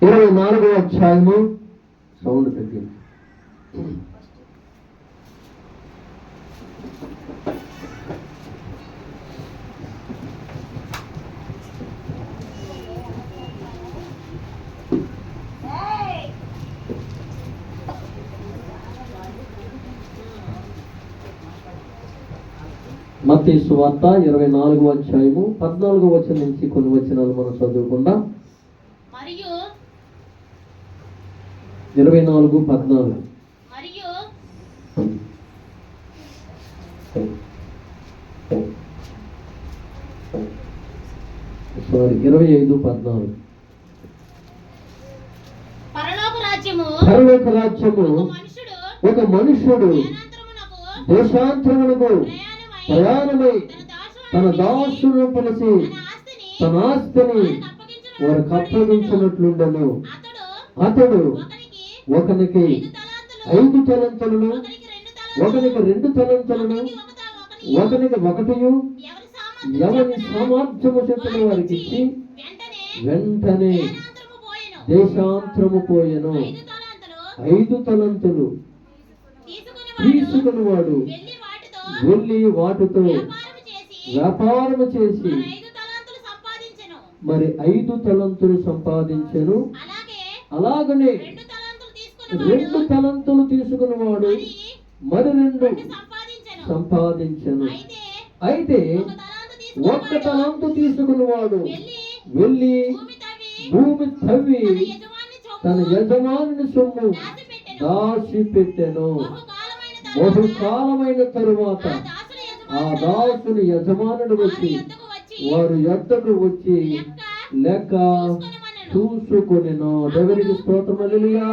24వ అధ్యాయము సౌండ్ తగ్గింది. మత్తయి సువార్త 24వ అధ్యాయము 14వ వచనం నుంచి కొన్ని వచనాలు మనం చదువుకుందాం. 24:14 25:14 పరలోక రాజ్యము ఒక మనుష్యుడు దేశాంతరమునకు ప్రయాణమై తన దాసులను పిలిచి తన ఆస్తిని వారికి అప్పగించినట్లుండెను. అతడు ఒకనికి 5 తలంతులను, ఒకనికి 2 తలంతులను, ఒకనికి 1 ఎవరి సామర్థ్యము చెప్పిన వారికి ఇచ్చి వెంటనే దేశాంతరము పోయెను. 5 తలంతులు తీసుకుని వాడు వెళ్ళి వాటితో వ్యాపారము చేసి మరి 5 తలంతులు సంపాదించెను. అలాగనే 2 తలంతులు తీసుకుని వాడు మరి 2 సంపాదించెను. అయితే 1 తలంతు తీసుకుని వాడు వెళ్ళి భూమి తవ్వి తన యజమానుని సొమ్ము దాచిపెట్టెను. బహుకాలమైన తరువాత ఆ దాసుని యజమానుడు వచ్చి వారు యొద్దకు వచ్చి లెక్క చూసుకొనెను. దేవునికి స్తోత్రం. హల్లెలూయా,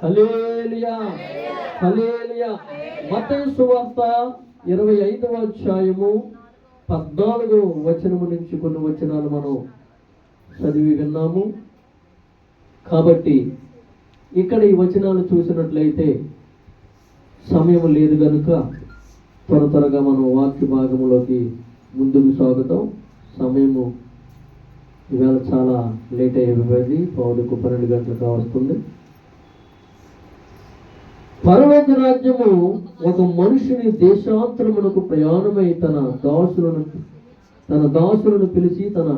హల్లెలూయా, హల్లెలూయా. మత్తయి సువార్త 25వ అధ్యాయము 14వ వచనము నుంచి కొన్ని వచనాలు మనం చదివి విన్నాము. కాబట్టి ఇక్కడ ఈ వచనాలు చూసినట్లయితే సమయం లేదు కనుక త్వరగా మనం వాక్య భాగంలోకి ముందుకు సాగుతాం. సమయము ఈవేళ చాలా లేట్ అయిపోయింది, 11:12 గంటలకు వస్తుంది. పరలోక రాజ్యము ఒక మనుషుని దేశాంతరమునకు ప్రయాణమై తన దాసులను పిలిచి తన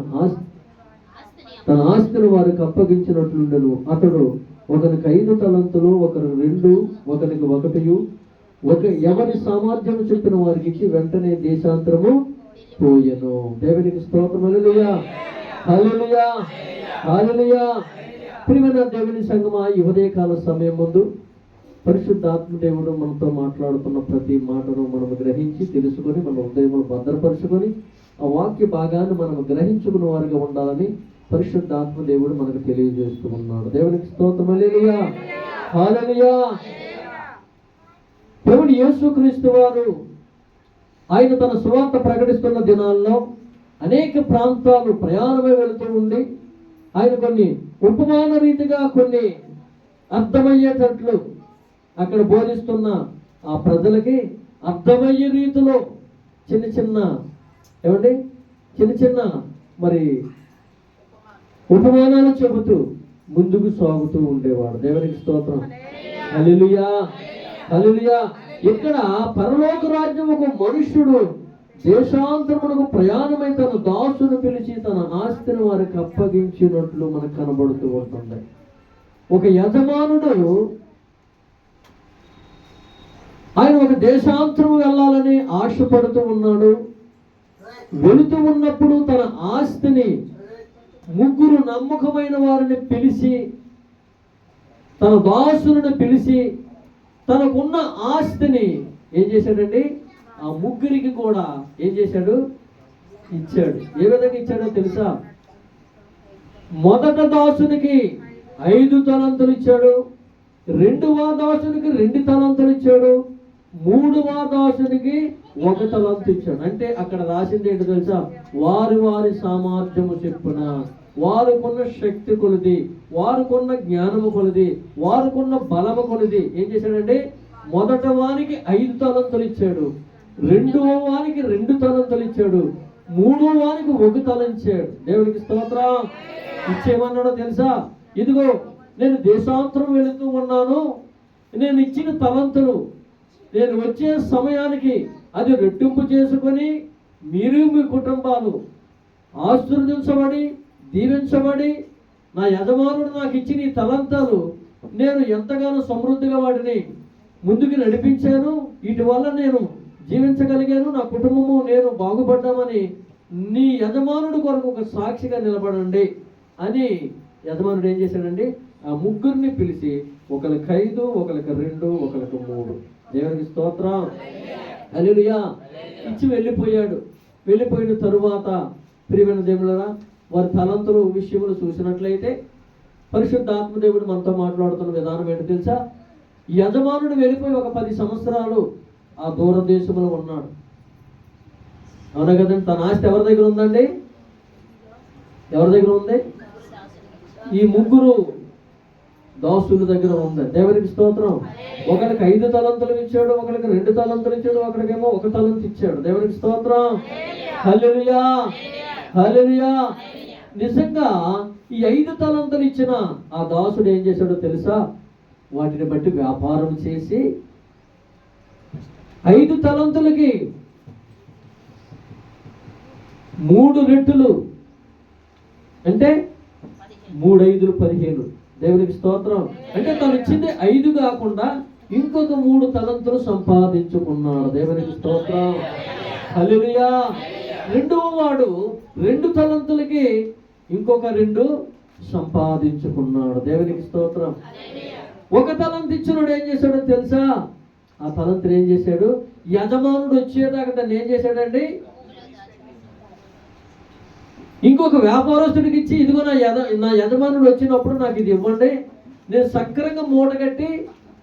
ఆస్తిని వారికి అప్పగించినట్లుండెను. అతడు ఒకరికి 5 తలంతులు, ఒకరికి 2, ఒకరికి 1 ఎవరి సామర్థ్యం చెప్పిన వారికి ఇచ్చి వెంటనే దేశాంతరము పోయెను. దేవునికి స్తోత్రం. హల్లెలూయా, హల్లెలూయా, హల్లెలూయా. ప్రియమైన దేవుని సంగమా, ఈ ఉదయకాల సమయం ముందు పరిశుద్ధాత్మ దేవుడు మనతో మాట్లాడుతున్న ప్రతి మాటను మనం గ్రహించి తెలుసుకొని మన హృదయములు భద్రపరుచుకొని ఆ వాక్య భాగాన్ని మనం గ్రహించుకున్న వారిగా ఉండాలని పరిశుద్ధాత్మ దేవుడు మనకు తెలియజేస్తూ ఉన్నాడు. దేవునికి స్తోత్రం. హల్లెలూయా, హల్లెలూయా. దేవుడు యేసుక్రీస్తు వారు ఆయన తన సువార్త ప్రకటిస్తున్న దినాల్లో అనేక ప్రాంతాలు ప్రయాణమై వెళుతూ ఉండి ఆయన కొన్ని ఉపమాన రీతిగా కొన్ని అర్థమయ్యేటట్లు అక్కడ బోధిస్తున్న ఆ ప్రజలకి అర్థమయ్యే రీతిలో చిన్న చిన్న మరి ఉపమానాలు చెబుతూ ముందుకు సాగుతూ ఉండేవాడు. దేవునికి స్తోత్రం. హల్లెలూయా, హల్లెలూయా. ఇక్కడ పరలోక రాజ్యం ఒక మనుష్యుడు దేశాంతరమునకు ప్రయాణమై తన దాసును పిలిచి తన ఆస్తిని వారికి అప్పగించినట్లు మనకు కనబడుతూ ఉంటుంది. ఒక యజమానుడు ఆయన ఒక దేశాంతరం వెళ్ళాలని ఆశపడుతూ ఉన్నాడు. వెళుతూ ఉన్నప్పుడు తన ఆస్తిని 3 నమ్మకమైన వారిని పిలిచి తన దాసులను పిలిచి తనకున్న ఆస్తిని ఏం చేశాడండి? ఆ 3కి కూడా ఏం చేశాడు? ఇచ్చాడు. ఏ విధంగా ఇచ్చాడో తెలుసా? మొదట దాసునికి 5 తలంతులు ఇచ్చాడు, 2వ దాసునికి 2 తలంతులు ఇచ్చాడు, 3వ దాసునికి 1 తలంతు ఇచ్చాడు. అంటే అక్కడ రాసింది ఏంటో తెలుసా? వారి సామర్థ్యము చెప్పున, వారికున్న శక్తి కొలది, వారికున్న జ్ఞానము కొలది, వారికున్న బలము కొలది ఏం చేశాడంటే మొదట వానికి 5 తలంతులు ఇచ్చాడు, 2వ వానికి 2 తలంతులు ఇచ్చాడు, 3వ వానికి 1 తలం ఇచ్చాడు. దేవునికి స్తోత్రం. ఇచ్చేమన్నాడో తెలుసా? ఇదిగో నేను దేశాంతరం వెళుతూ ఉన్నాను, నేను ఇచ్చిన తలంతులు నేను వచ్చే సమయానికి అది రెట్టింపు చేసుకొని మీరు మీ కుటుంబాలు ఆశీర్వదించబడి దీవించబడి నా యజమానుడు నాకు ఇచ్చిన ఈ తలంతాలు నేను ఎంతగానో సమృద్ధిగా వాటిని ముందుకు నడిపించాను, వీటి వల్ల నేను జీవించగలిగాను, నా కుటుంబము నేను బాగుపడ్డామని నీ యజమానుడి కొరకు ఒక సాక్షిగా నిలబడండి అని యజమానుడు ఏం చేశాడండి, ఆ ముగ్గురిని పిలిచి ఒకరికి 5, ఒకరికి 2, ఒకరికి 3, దేవునికి స్తోత్రం, హల్లెలూయా, ఇచ్చి వెళ్ళిపోయాడు. వెళ్ళిపోయిన తరువాత ప్రియమైన దేవులారా, వారి తలంతుల విషయంలో చూసినట్లయితే పరిశుద్ధాత్మ దేవుడు మనతో మాట్లాడుతున్న విధానం ఏంటో తెలుసా? యజమానుడు వెళ్ళిపోయి ఒక 10 సంవత్సరాలు ఆ దూరదేశంలో ఉన్నాడు. అవునా కదండి? తన ఆస్తి ఎవరి దగ్గర ఉందండి? ఎవరి దగ్గర ఉంది? ఈ ముగ్గురు దాసుల దగ్గర ఉంది. దేవునికి స్తోత్రం. ఒకరికి 5 తలంతులు ఇచ్చాడు, ఒకరికి 2 తలంతులు ఇచ్చాడు, ఒకరికేమో 1 తలంతు ఇచ్చాడు. దేవునికి స్తోత్రం, హల్లెలూయా, హల్లెలూయా. నిజంగా ఈ 5 తలంతులు ఇచ్చిన ఆ దాసుడు ఏం చేశాడో తెలుసా? వాటిని బట్టి వ్యాపారం చేసి 5 తలంతులకి 3 రెట్లు, అంటే 3 5 15. దేవునికి స్తోత్రం. అంటే తను ఇచ్చింది 5 కాకుండా ఇంకొక 3 తలంతులు సంపాదించుకున్నాడు. దేవునికి స్తోత్రం, హల్లెలూయా. రెండవ వాడు 2 తలంతులకి ఇంకొక 2 సంపాదించుకున్నాడు. దేవునికి స్తోత్రం. 1 తలంతు ఇచ్చినోడు ఏం చేశాడో తెలుసా? ఆ తలంతులు ఏం చేశాడు? యజమానుడు వచ్చేదాకా దాన్ని ఏం చేశాడండి, ఇంకొక వ్యాపారస్తుడికి ఇచ్చి, ఇదిగో నా యజమానుడు వచ్చినప్పుడు నాకు ఇది ఇవ్వండి, నేను సక్రంగా మూట కట్టి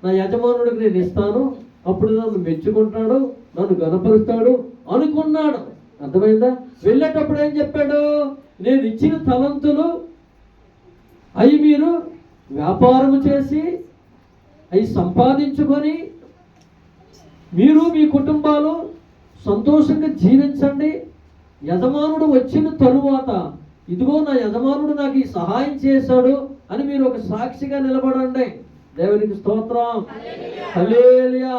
నా యజమానుడికి నేను ఇస్తాను, అప్పుడు నన్ను మెచ్చుకుంటాడు, నన్ను గణపరుస్తాడు అనుకున్నాడు. అర్థమైందా? వెళ్ళేటప్పుడు ఏం చెప్పాడు? నేను ఇచ్చిన తలంతులు అవి మీరు వ్యాపారం చేసి అవి సంపాదించుకొని మీరు మీ కుటుంబాలు సంతోషంగా జీవించండి. యజమానుడు వచ్చిన తరువాత ఇదిగో నా యజమానుడు నాకు ఈ సహాయం చేశాడు అని మీరు ఒక సాక్షిగా నిలబడండి. దేవునికి స్తోత్రం, హల్లెలూయా,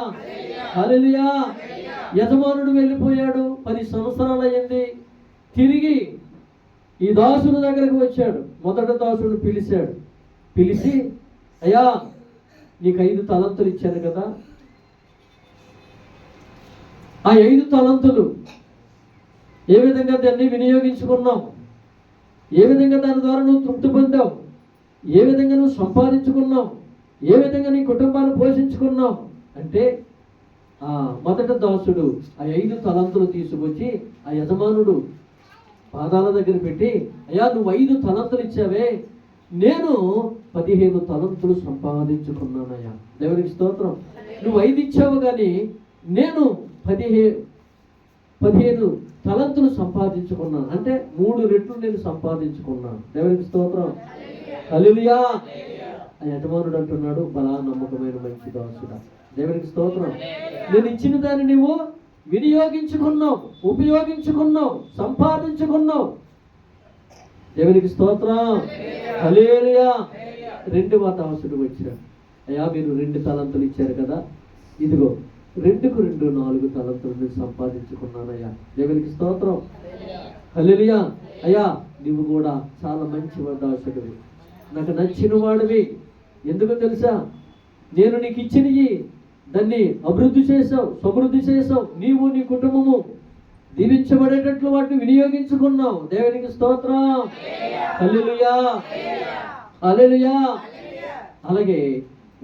హల్లెలూయా. యజమానుడు వెళ్ళిపోయాడు, 10 సంవత్సరాలు అయ్యింది. తిరిగి ఈ దాసుని దగ్గరకు వచ్చాడు. మొదటి దాసుడు పిలిచాడు. పిలిచి, అయ్యా నీకు 5 తలంతులు ఇచ్చాను కదా, ఆ 5 తలంతులు ఏ విధంగా దాన్ని వినియోగించుకున్నావు, ఏ విధంగా దాని ద్వారా నువ్వు తృప్తి పొందావు, ఏ విధంగా నువ్వు సంపాదించుకున్నావు, ఏ విధంగా నీ కుటుంబాన్ని పోషించుకున్నావు అంటే, ఆ మొదటి దాసుడు ఆ 5 తలంతులు తీసుకొచ్చి ఆ యజమానుడు పాదాల దగ్గర పెట్టి, అయ్యా నువ్వు 5 తలంతులు ఇచ్చావే, నేను 15 తలంతులు సంపాదించుకున్నానయ్యా. దేవునికి స్తోత్రం. నువ్వు 5 ఇచ్చావు కానీ నేను 15 తలంతులు సంపాదించుకున్నాను, అంటే 3 రెట్లు నేను సంపాదించుకున్నాను. దేవునికి స్తోత్రం, హల్లెలూయా. ఆ యజమానుడు అంటున్నాడు, బలా నమ్మకమైన మంచి దాసుడా, దేవునికి స్తోత్రం. నేను ఇచ్చిన దాన్ని నువ్వు వినియోగించుకున్నావు, ఉపయోగించుకున్నావు, సంపాదించుకున్నావు. దేవునికి స్తోత్రం, హల్లెలూయా. 2వ దాసుడు వచ్చాడు. అయ్యా మీరు 2 తలంతులు ఇచ్చారు కదా, ఇదిగో 2కు 2 4 తలంతులు నేను సంపాదించుకున్నానయ్యా. దేవునికి స్తోత్రం, హల్లెలూయా. అయ్యా నువ్వు కూడా చాలా మంచి దాసుడివి, నాకు నచ్చిన వాడివి. ఎందుకు తెలుసా? నేను నీకు ఇచ్చినవి దాన్ని అభివృద్ధి చేసావు, సమృద్ధి చేసావు, నీవు నీ కుటుంబము దీవించబడేటట్లు వాటిని వినియోగించుకున్నావు. దేవునికి స్తోత్రం, హల్లెలూయా, హల్లెలూయా. అలాగే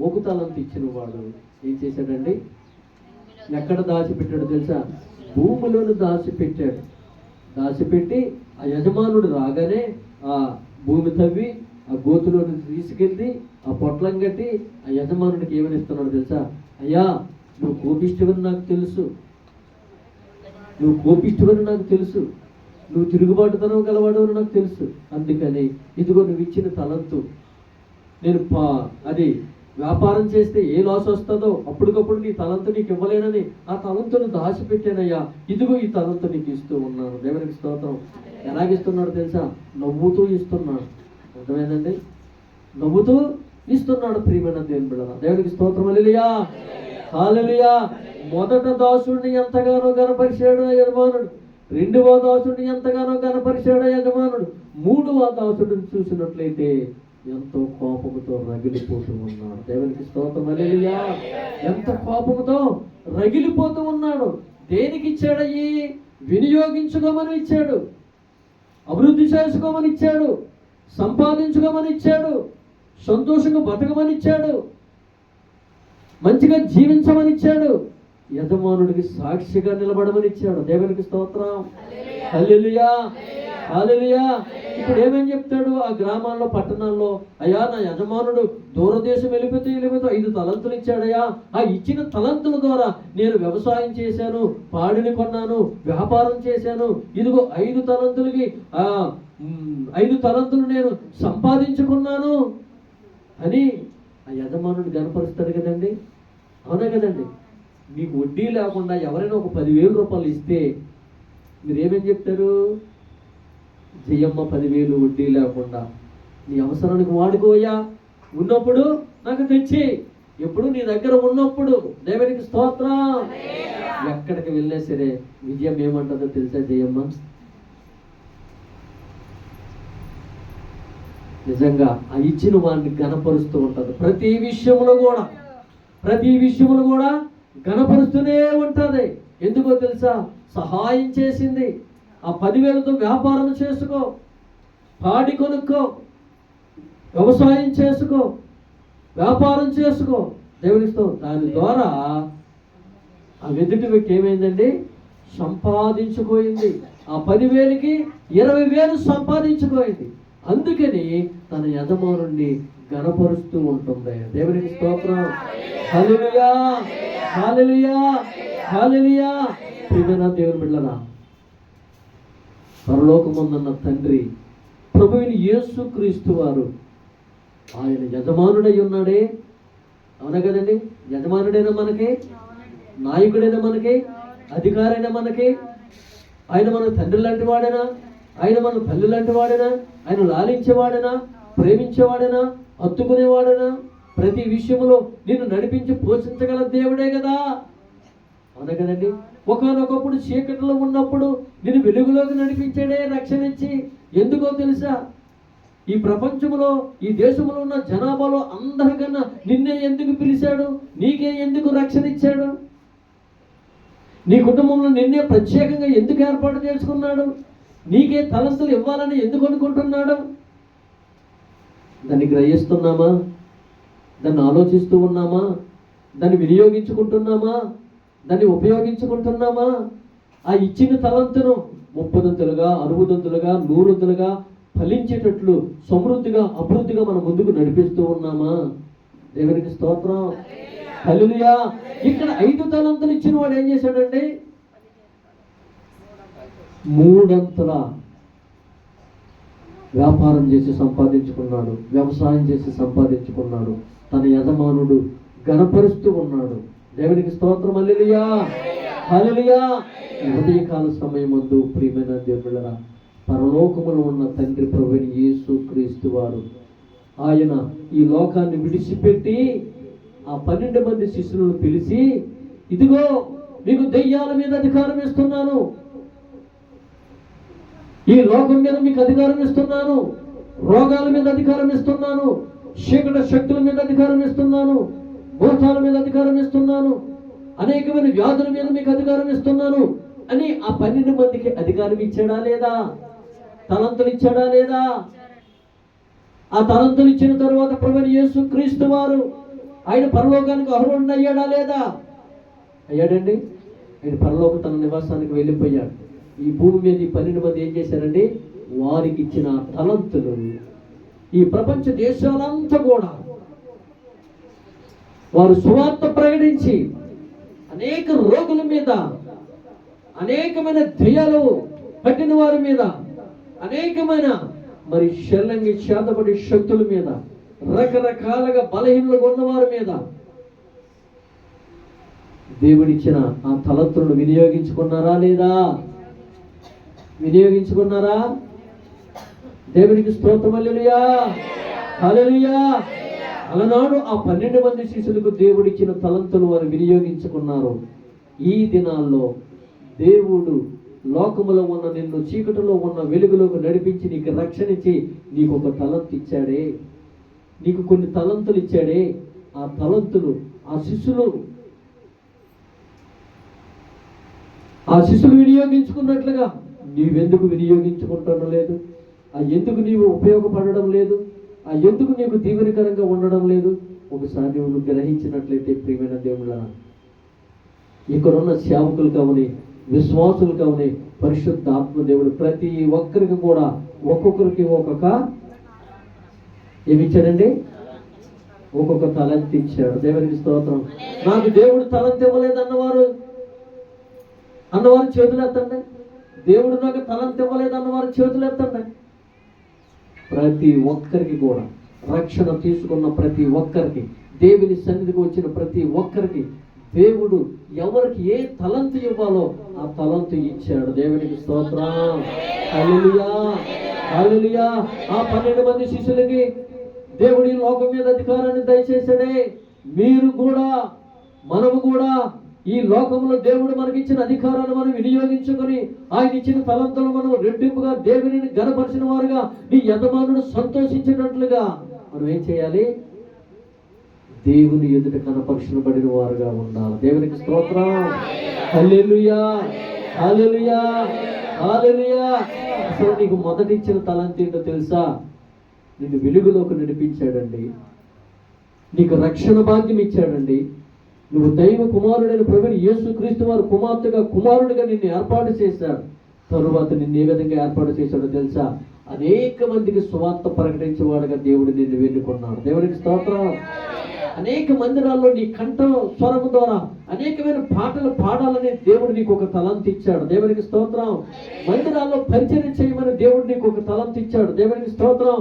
1 తలంతు ఇచ్చిన వాడు ఏం చేశాడండి? ఎక్కడ దాచిపెట్టాడు తెలుసా? భూమిలోని దాచిపెట్టాడు. దాచిపెట్టి ఆ యజమానుడు రాగానే ఆ భూమి తవ్వి ఆ గోతులోని తీసుకెళ్ళి ఆ పొట్లం కట్టి ఆ యజమానుడికి ఏమని ఇస్తున్నాడు తెలుసా? అయ్యా నువ్వు కోపిష్టివని నాకు తెలుసు, నువ్వు కోపిష్టివని నాకు తెలుసు, నువ్వు తిరుగుబాటుతనం గలవాడు అని నాకు తెలుసు, అందుకని ఇదిగో నువ్వు ఇచ్చిన తలంతు నేను అది వ్యాపారం చేస్తే ఏ లాస్ వస్తుందో అప్పటికప్పుడు నీ తలంతు నీకు ఇవ్వలేనని ఆ తలంతును దాచిపెట్టానయ్యా, ఇదిగో ఈ తలంతు నీకు ఇస్తూ ఉన్నాను. దేవునికి స్తోత్రం. ఎలాగిస్తున్నాడు తెలుసా? నవ్వుతూ ఇస్తున్నాడు. అర్థమైందండి? నవ్వుతూ ఇస్తున్నాడు. ప్రియమైన దేవుని బిడ్డలారా, దేవునికి స్తోత్రం. హల్లెలూయా, హల్లెలూయా. మొదట దాసుడిని ఎంతగానో గణపరిచాడు యజమానుడు, రెండవ దాసుడిని ఎంతగానో గణపరిచాడు యజమానుడు, మూడవ దాసుడిని చూసినట్లయితే ఎంతో కోపముతో రగిలిపోతూ ఉన్నాడు. దేవునికి స్తోత్రం. హల్లెలూయా. ఎంత కోపముతో రగిలిపోతూ ఉన్నాడు. దేనికి ఇచ్చాడయ్యి? వినియోగించుకోమని ఇచ్చాడు, అభివృద్ధి చేసుకోమని ఇచ్చాడు, సంపాదించుకోమని ఇచ్చాడు, సంతోషంగా బతకమని ఇచ్చాడు, మంచిగా జీవించమని ఇచ్చాడు, యజమానుడికి సాక్షిగా నిలబడమని ఇచ్చాడు. దేవునికి స్తోత్రం. హల్లెలూయా, హల్లెలూయా. ఇప్పుడు ఏమని చెప్తాడు? ఆ గ్రామాల్లో పట్టణాల్లో, అయ్యా నా యజమానుడు దూరదేశం వెళ్ళిపోతే 5 తలంతులు ఇచ్చాడయ్యా. ఆ ఇచ్చిన తలంతుల ద్వారా నేను వ్యవసాయం చేశాను, పాడిని కొన్నాను, వ్యాపారం చేశాను, ఇదిగో 5 తలంతులకి 5 తలంతులు నేను సంపాదించుకున్నాను అని ఆ యజమానుడు గణపరుస్తాడు కదండి. అవునా కదండి? మీకు వడ్డీ లేకుండా ఎవరైనా ఒక 10,000 రూపాయలు ఇస్తే మీరేమేం చెప్తారు? జయమ్మ 10,000 వడ్డీ లేకుండా నీ అవసరానికి వాడుకోయా, ఉన్నప్పుడు నాకు తెచ్చి, ఎప్పుడు నీ దగ్గర ఉన్నప్పుడు. దేవునికి స్తోత్రం. ఎక్కడికి వెళ్ళినా సరే విజయం ఏమంటుందో తెలుసా జయమ్మ? నిజంగా ఆ ఇచ్చిన వాడిని గణపరుస్తూ ఉంటుంది. ప్రతి విషయంలో కూడా గణపరుస్తూనే ఉంటుంది. ఎందుకో తెలుసా? సహాయం చేసింది. ఆ 10,000తో వ్యాపారం చేసుకో, పాడి కొనుక్కో, వ్యవసాయం చేసుకో, వ్యాపారం చేసుకో. దేవునితో దాని ద్వారా ఆ ఎదుటి వ్యక్తి ఏమైందండి? సంపాదించుకోయింది. ఆ 10,000కి 20,000 సంపాదించుకోయింది. అందుకని తన యజమానుడిని గణపరుస్తూ ఉంటుంది. దేవునికి స్తోత్రం. హల్లెలూయా, హల్లెలూయా, హల్లెలూయా. ప్రియమైన దేవుని బిడ్డలారా, పరలోకమందున్న తండ్రి ప్రభువైన యేసుక్రీస్తు వారు ఆయన యజమానుడై ఉన్నాడే. అవునా కదండి? యజమానుడైనా మనకి, నాయకుడైనా మనకి, అధికారైనా మనకి. ఆయన మన తండ్రి లాంటి వాడేనా? ఆయన మన తల్లి లాంటి వాడేనా? ఆయన లాలించేవాడేనా? ప్రేమించేవాడేనా? హత్తుకునేవాడేనా? ప్రతి విషయంలో నిన్ను నడిపించి పోషించగల దేవుడే కదా. అవునా కదండి? ఒకనొకప్పుడు చీకటిలో ఉన్నప్పుడు నిన్ను వెలుగులోకి నడిపించాడే, రక్షణ ఇచ్చి. ఎందుకో తెలుసా? ఈ ప్రపంచంలో, ఈ దేశంలో ఉన్న జనాభాలో అందరికన్నా నిన్నే ఎందుకు పిలిచాడు? నీకే ఎందుకు రక్షణ ఇచ్చాడు? నీ కుటుంబంలో నిన్నే ప్రత్యేకంగా ఎందుకు ఏర్పాటు చేసుకున్నాడు? నీకే తలంతులు ఇవ్వాలని ఎందుకు అనుకుంటున్నాడు? దాన్ని గ్రహిస్తున్నామా? దాన్ని ఆలోచిస్తూ ఉన్నామా? దాన్ని వినియోగించుకుంటున్నామా? దాన్ని ఉపయోగించుకుంటున్నామా? ఆ ఇచ్చిన తలంతును 30 60 100 ఫలించేటట్లు సమృద్ధిగా, అభివృద్ధిగా మన ముందుకు నడిపిస్తూ ఉన్నామా? దేవునికి స్తోత్రం. హల్లెలూయా. ఇక్కడ 5 తలంతులు ఇచ్చిన వాడు ఏం చేశాడండి? 3 అంతల వ్యాపారం చేసి సంపాదించుకున్నాడు, వ్యవసాయం చేసి సంపాదించుకున్నాడు. తన యజమానుడు గణపరుస్తూ ఉన్నాడు. దేవునికి స్తోత్రం. హల్లెలూయా, హల్లెలూయా. ఉదయకాల సమయమందు ప్రియమైన దేవుళ్ళరా, పరలోకములో ఉన్న తండ్రి ప్రభువైన యేసుక్రీస్తు వారు ఆయన ఈ లోకాన్ని విడిచిపెట్టి ఆ 12 మంది శిష్యులను పిలిచి, ఇదిగో మీకు దెయ్యాల మీద అధికారం ఇస్తున్నాను, ఈ లోకం మీద మీకు అధికారం ఇస్తున్నాను, రోగాల మీద అధికారం ఇస్తున్నాను, చీకటి శక్తుల మీద అధికారం ఇస్తున్నాను, భూతాల మీద అధికారం ఇస్తున్నాను, అనేకమైన వ్యాధుల మీద మీకు అధికారం ఇస్తున్నాను అని ఆ 12 మందికి అధికారం ఇచ్చాడా లేదా? తలంతులు ఇచ్చాడా లేదా? ఆ తలంతులు ఇచ్చిన తరువాత ప్రభువైన యేసుక్రీస్తు వారు ఆయన పరలోకానికి ఆరోహణ అయ్యాడా లేదా? అయ్యాడండి. ఆయన పరలోకం తన నివాసానికి వెళ్ళిపోయాడు. ఈ భూమి మీద ఈ 12 మంది ఏం చేశారండి? వారికి ఇచ్చిన తలంతులు ఈ ప్రపంచ దేశాలంతా కూడా వారు సువార్త ప్రకటించి అనేక రోగుల మీద, అనేకమైన దయ్యాలు పట్టిన వారి మీద, అనేకమైన మరి శల్యంగి చేతబడి శక్తుల మీద, రకరకాలుగా బలహీనలుగా ఉన్నవారి మీద దేవుడిచ్చిన ఆ తలంతులను వినియోగించుకున్నారా లేదా? వినియోగించుకున్నారా? దేవునికి స్తోత్రం. హల్లెలూయా, హల్లెలూయా. అలనాడు ఆ 12 మంది శిష్యులకు దేవుడిచ్చిన తలంతులు వారు వినియోగించుకున్నారు. ఈ దినాల్లో దేవుడు లోకములో ఉన్న నిన్ను చీకటిలో ఉన్న వెలుగులోకి నడిపించి నీకు రక్షణ ఇచ్చి నీకు ఒక తలంతు ఇచ్చాడే, నీకు కొన్ని తలంతులు ఇచ్చాడే. ఆ తలంతులు ఆ శిష్యులు వినియోగించుకున్నట్లుగా నీవెందుకు వినియోగించుకుంటడం లేదు? ఆ ఎందుకు నీవు ఉపయోగపడడం లేదు? ఆ ఎందుకు నీకు దీవెనకరంగా ఉండడం లేదు? ఒకసారి నువ్వు గ్రహించినట్లయితే ప్రియమైన దేవుళ్ళ, ఇక్కడున్న సేవకులు కావని, విశ్వాసులు కావని, పరిశుద్ధ ఆత్మదేవుడు ప్రతి ఒక్కరికి కూడా ఒక్కొక్కరికి ఒక్కొక్క ఏమిచ్చాడండి? ఒక్కొక్క తలంతి ఇచ్చాడు. దేవునికి స్తోత్రం. నాకు దేవుడు తలంతి ఇవ్వలేదు అన్నవారు చేతులు ఎత్తండి. దేవుడు నాకు తలంతి ఇవ్వలేదు అన్నవారు చేతులు ఎత్తండి. ప్రతి ఒక్కరికి కూడా రక్షణ తీసుకున్న ప్రతి ఒక్కరికి, దేవుని సన్నిధికి వచ్చిన ప్రతి ఒక్కరికి దేవుడు ఎవరికి ఏ తలంతు ఇవ్వాలో ఆ తలంతు ఇచ్చాడు. దేవునికి స్తోత్రం. హల్లెలూయా, హల్లెలూయా. ఆ 12 మంది శిష్యులకి దేవుడి లోకం మీద అధికారాన్ని దయచేశాడే. మీరు కూడా, మనము కూడా ఈ లోకంలో దేవుడు మనకిచ్చిన అధికారాన్ని మనం వినియోగించుకొని ఆయన ఇచ్చిన తలంతులు మనం రెట్టింపుగా దేవుని గణపరిచిన వారుగా నీ యజమానుడు సంతోషించినట్లుగా మనం ఏం చేయాలి? దేవుని ఎదుట కనపరచబడిన వారుగా ఉండాలి. దేవునికి స్తోత్రం. హల్లెలూయా, హల్లెలూయా, హల్లెలూయా. అసలు నీకు మొదటి ఇచ్చిన తలంతి ఏంటో తెలుసా? నిన్ను వెలుగులోకి నడిపించాడండి. నీకు రక్షణ భాగ్యం ఇచ్చాడండి. నువ్వు దైవ కుమారుడైన ప్రభువు యేసుక్రీస్తు వారు కుమారుడిగా నిన్ను ఏర్పాటు చేశాడు. తరువాత నిన్ను ఏ విధంగా ఏర్పాటు చేశాడో తెలుసా? అనేక మందికి సువార్త ప్రకటించేవాడుగా దేవుడు నిన్ను వెన్నుకున్నాడు. దేవునికి స్తోత్రం. అనేక మందిరాల్లో నీ కంఠ స్వరము ద్వారా అనేకమైన పాటలు పాడాలని దేవుడు నీకు ఒక తలంతి ఇచ్చాడు. దేవునికి స్తోత్రం. మందిరాల్లో పరిచర్య చేయమని దేవుడు నీకు ఒక తలంతి ఇచ్చాడు. దేవునికి స్తోత్రం.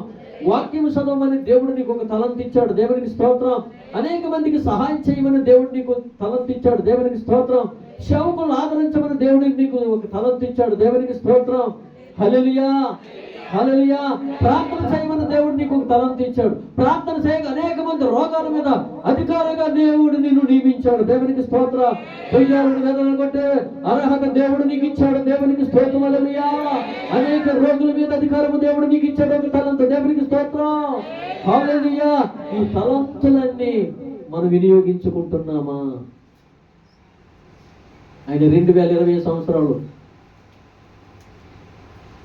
వాక్యం చదవమని దేవుడు నీకు ఒక తలంతి ఇచ్చాడు. దేవునికి స్తోత్రం. అనేక మందికి సహాయం చేయమని దేవుడు నీకు తలంతి ఇచ్చాడు. దేవునికి స్తోత్రం. సేవకులను ఆదరించమని దేవుడికి నీకు ఒక తలంతి ఇచ్చాడు. దేవునికి స్తోత్రం. హల్లెలూయా, హల్లెలూయా. ప్రార్థన చేయమని దేవుడు నీకు ఒక తలంతి ఇచ్చాడు. ప్రార్థన చేయగా అనేక మంది రోగాల మీద అధికారంగా దేవుడు నిన్ను నియమించాడు. దేవునికి స్తోత్రం. దయ్యాలను వెదలగొట్టే అర్హత దేవుడు నీకు ఇచ్చాడు. దేవునికి స్తోత్రం. హల్లెలూయా. అనేక రోగుల మీద అధికారము దేవుడు నీకు ఇచ్చాడు ఒక తలంతు. దేవునికి స్తోత్రం. హల్లెలూయా. ఈ తలంతులన్నీ మనం వినియోగించుకుంటున్నామా? ఆయన 2020 సంవత్సరాలు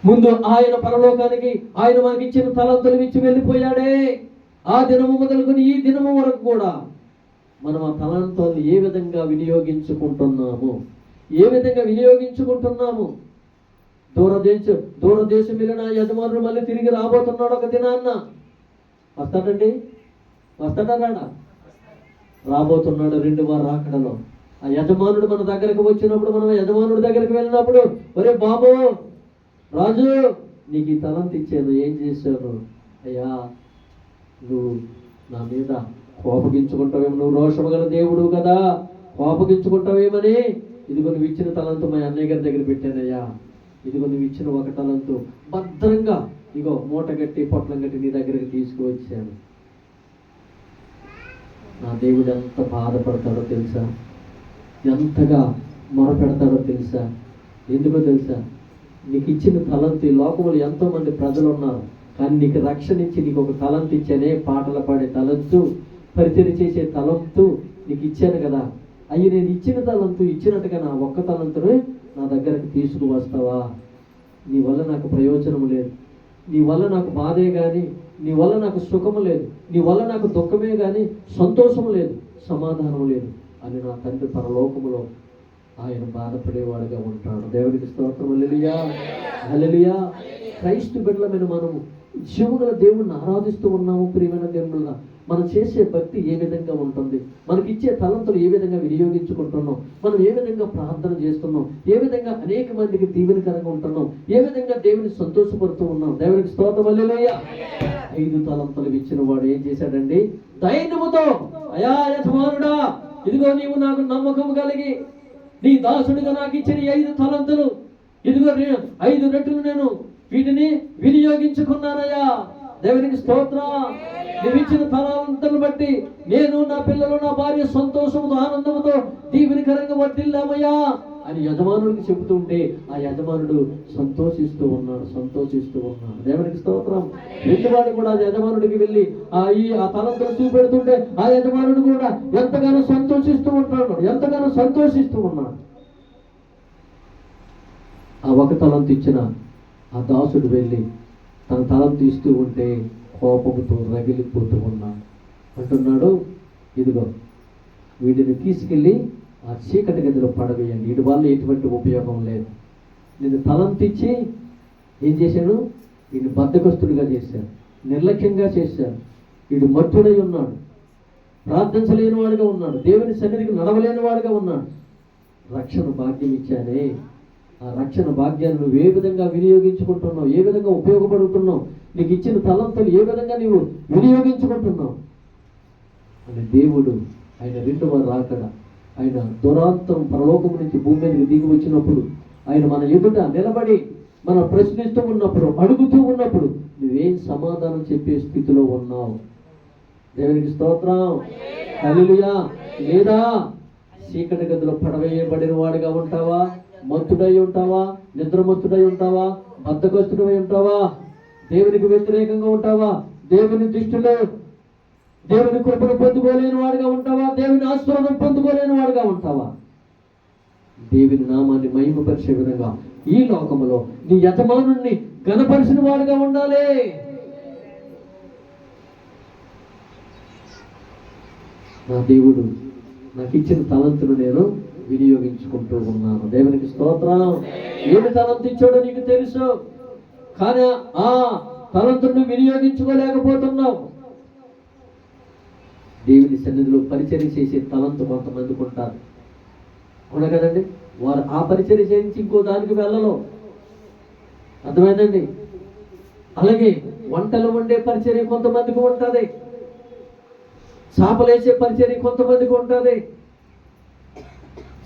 ముందు ఆయన పరలోకానికి ఆయన మనకి ఇచ్చిన తలంతులు ఇచ్చి వెళ్ళిపోయాడే. ఆ దినము మొదలుకొని ఈ దినము వరకు కూడా మనం ఆ తలంతులను ఏ విధంగా వినియోగించుకుంటున్నాము? దూరదేశం వెళ్ళిన యజమానుడు మళ్ళీ తిరిగి రాబోతున్నాడు ఒక దినాన్న. వస్తాడా? రాబోతున్నాడు 2వ రాకడలో. ఆ యజమానుడు మన దగ్గరకు వచ్చినప్పుడు, మనం యజమానుడి దగ్గరికి వెళ్ళినప్పుడు, ఒరే బాబు రాజు, నీకు ఈ తలంతి ఇచ్చాను, ఏం చేశాను? అయ్యా, నువ్వు నా మీద కోపగించుకుంటావేమో, నువ్వు రోషము గల దేవుడు కదా, కోపగించుకుంటావేమని ఇదిగో నువ్వు ఇచ్చిన తలంతు మా అన్నయ్య గారి దగ్గర పెట్టానయ్యా. ఇదిగో నువ్వు ఇచ్చిన ఒక తలంతు భద్రంగా ఇగో మూట గట్టి పొట్లం గట్టి నీ దగ్గరికి తీసుకువచ్చాను. నా దేవుడు ఎంత బాధపడతాడో తెలుసా? ఎంతగా మొరపెడతాడో తెలుసా? ఎందుకో తెలుసా? నీకు ఇచ్చిన తలంతి, లోకంలో ఎంతో మంది ప్రజలు ఉన్నారు, కానీ నీకు రక్షణ ఇచ్చి నీకు ఒక తలంతి ఇచ్చానే, పాటలు పాడే తలంతు, పరిచయం చేసే తలంతు నీకు ఇచ్చాను కదా. అయ్యి నేను ఇచ్చిన తలంతు ఇచ్చినట్టుగా నా ఒక్క తలంతును నా దగ్గరకు తీసుకువస్తావా? నీ వల్ల నాకు ప్రయోజనం లేదు, నీ వల్ల నాకు బాధే కానీ, నీ వల్ల నాకు సుఖము లేదు, నీ వల్ల నాకు దుఃఖమే కానీ సంతోషం లేదు, సమాధానం లేదు అని నా తండ్రి పరలోకములో ఆయన బాధపడేవాడుగా ఉంటాడు. దేవునికి స్తోత్రం. హల్లెలూయా, హల్లెలూయా. క్రైస్తవ బిడ్డలమైన మనము జీవగల దేవుణ్ణి ఆరాధిస్తూ ఉన్నాము. ప్రియమైన దేవుళ్ళ, మనం చేసే భక్తి ఏ విధంగా ఉంటుంది? మనకిచ్చే తలంతులు ఏ విధంగా వినియోగించుకుంటున్నాం? మనం ఏ విధంగా ప్రార్థన చేస్తున్నాం? ఏ విధంగా అనేక మందికి దీవెనకరంగా ఉంటున్నాం? ఏ విధంగా దేవుని సంతోషపడుతూ ఉన్నాం? దేవునికి స్తోత్రం. హల్లెలూయా. 5 తలంతులు ఇచ్చిన వాడు ఏం చేశాడండి? ధైర్యముతో, అయా యజమానుడా, ఇదిగో నీవు నాకు నమ్మకం కలిగి నీ దాసుడిగా నాకు ఇచ్చిన 5 తలంతులు, ఇదిగో 5 రెట్లు నేను వీటిని వినియోగించుకున్నానయ్యా. దేవునికి స్తోత్రం. నువ్వు ఇచ్చిన తలాంతను బట్టి నేను, నా పిల్లలు, నా భార్య సంతోషంతో ఆనందంతో దీవెనకరంగా వర్ధిల్లామయ్యా అని యజమానుడికి చెబుతుంటే ఆ యజమానుడు సంతోషిస్తూ ఉన్నాడు. దేవునికి స్తోత్రం. రెండువాడు కూడా యజమానుడికి వెళ్ళి ఆ తలంతులు చూపెడుతుంటే ఆ యజమానుడు కూడా ఎంతగానో సంతోషిస్తూ ఉన్నాడు. ఆ ఒక తలంతు ఇచ్చిన ఆ దాసుడు వెళ్ళి తన తలంతు ఇస్తూ ఉంటే కోపంతో రగిలిపోతూ ఉన్నాడు. అంటున్నాడు, ఇదిగో వీటిని తీసుకెళ్ళి ఆ చీకటి గదిలో పడవేయండి, వీటి వల్ల ఎటువంటి ఉపయోగం లేదు. నేను తలంతిచ్చి ఏం చేశాను? వీడిని బద్ధకస్తుడిగా చేశాను, నిర్లక్ష్యంగా చేశాను. వీడు మత్తుడై ఉన్నాడు, ప్రార్థించలేని వాడుగా ఉన్నాడు, దేవుని సన్నిధికి నడవలేని వాడుగా ఉన్నాడు. రక్షణ భాగ్యం ఇచ్చానే, ఆ రక్షణ భాగ్యాన్ని నువ్వు ఏ విధంగా వినియోగించుకుంటున్నావు, ఏ విధంగా ఉపయోగపడుతున్నావు, నీకు ఇచ్చిన తలంతులు ఏ విధంగా నీవు వినియోగించుకుంటున్నావు అని దేవుడు ఆయన రెండవ రాకడ, ఆయన దురాంతరం పరలోకం నుంచి భూమి మీదకి దిగి వచ్చినప్పుడు ఆయన మన ఎదుట నిలబడి మనం ప్రశ్నిస్తూ ఉన్నప్పుడు, అడుగుతూ ఉన్నప్పుడు నువ్వేం సమాధానం చెప్పే స్థితిలో ఉన్నావు? దేవునికి స్తోత్రం. హల్లెలూయా. లేదా చీకటి గదిలో పడవేయబడిన వాడిగా ఉంటావా? మత్తుడై ఉంటావా? నిద్రమత్తుడై ఉంటావా? బద్ధకస్తుడై ఉంటావా? దేవునికి వ్యతిరేకంగా ఉంటావా? దేవుని దృష్టిలో దేవుని కృపను పొందుకోలేని వాడుగా ఉంటావా? దేవుని ఆశీర్వాదం పొందుకోలేని వాడుగా ఉంటావా? దేవుని నామాన్ని మహిమపరిచే విధంగా ఈ లోకములో నీ యజమానుణ్ణి ఘనపరిచిన వాడుగా ఉండాలి. నా దేవుడు నాకు ఇచ్చిన తలంతును నేను వినియోగించుకుంటూ ఉన్నాను. దేవునికి స్తోత్రం. ఏమి తలంతు ఇచ్చాడో నీకు తెలుసు, కానీ ఆ తలంతును వినియోగించుకోలేకపోతున్నావు. దేవుని సన్నిధిలో పరిచర్య చేసే తలంతు కొంతమందికి ఉంటారు, అవునా కదండి? వారు ఆ పరిచర్య చేయించి ఇంకో దానికి వెళ్ళలో, అర్థమైందండి? అలాగే వంటలు వండే పరిచర్య కొంతమందికి ఉంటుంది, చేపలు వేసే పరిచర్య కొంతమందికి ఉంటుంది.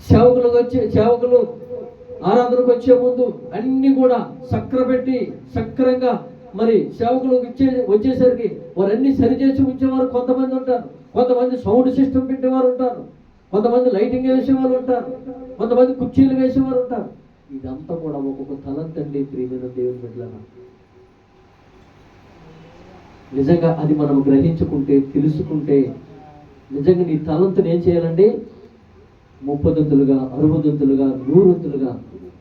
సేవకులు ఆరాధనకు వచ్చే ముందు అన్ని కూడా సక్రపెట్టి సక్రంగా మరి సేవకులు వచ్చేసరికి వారు అన్ని సరిచేసి ఉంచేవారు కొంతమంది ఉంటారు. కొంతమంది సౌండ్ సిస్టమ్ పెట్టేవారు ఉంటారు, కొంతమంది లైటింగ్ వేసేవారు ఉంటారు, కొంతమంది కుర్చీలు వేసేవారు ఉంటారు. ఇదంతా కూడా ఒక్కొక్క తలంతు అండి ప్రియమైన దేవుని బిడ్డలారా. నిజంగా అది మనం గ్రహించుకుంటే, తెలుసుకుంటే, నిజంగా నీ తలంతుని ఏం చేయాలండి? 30 60 100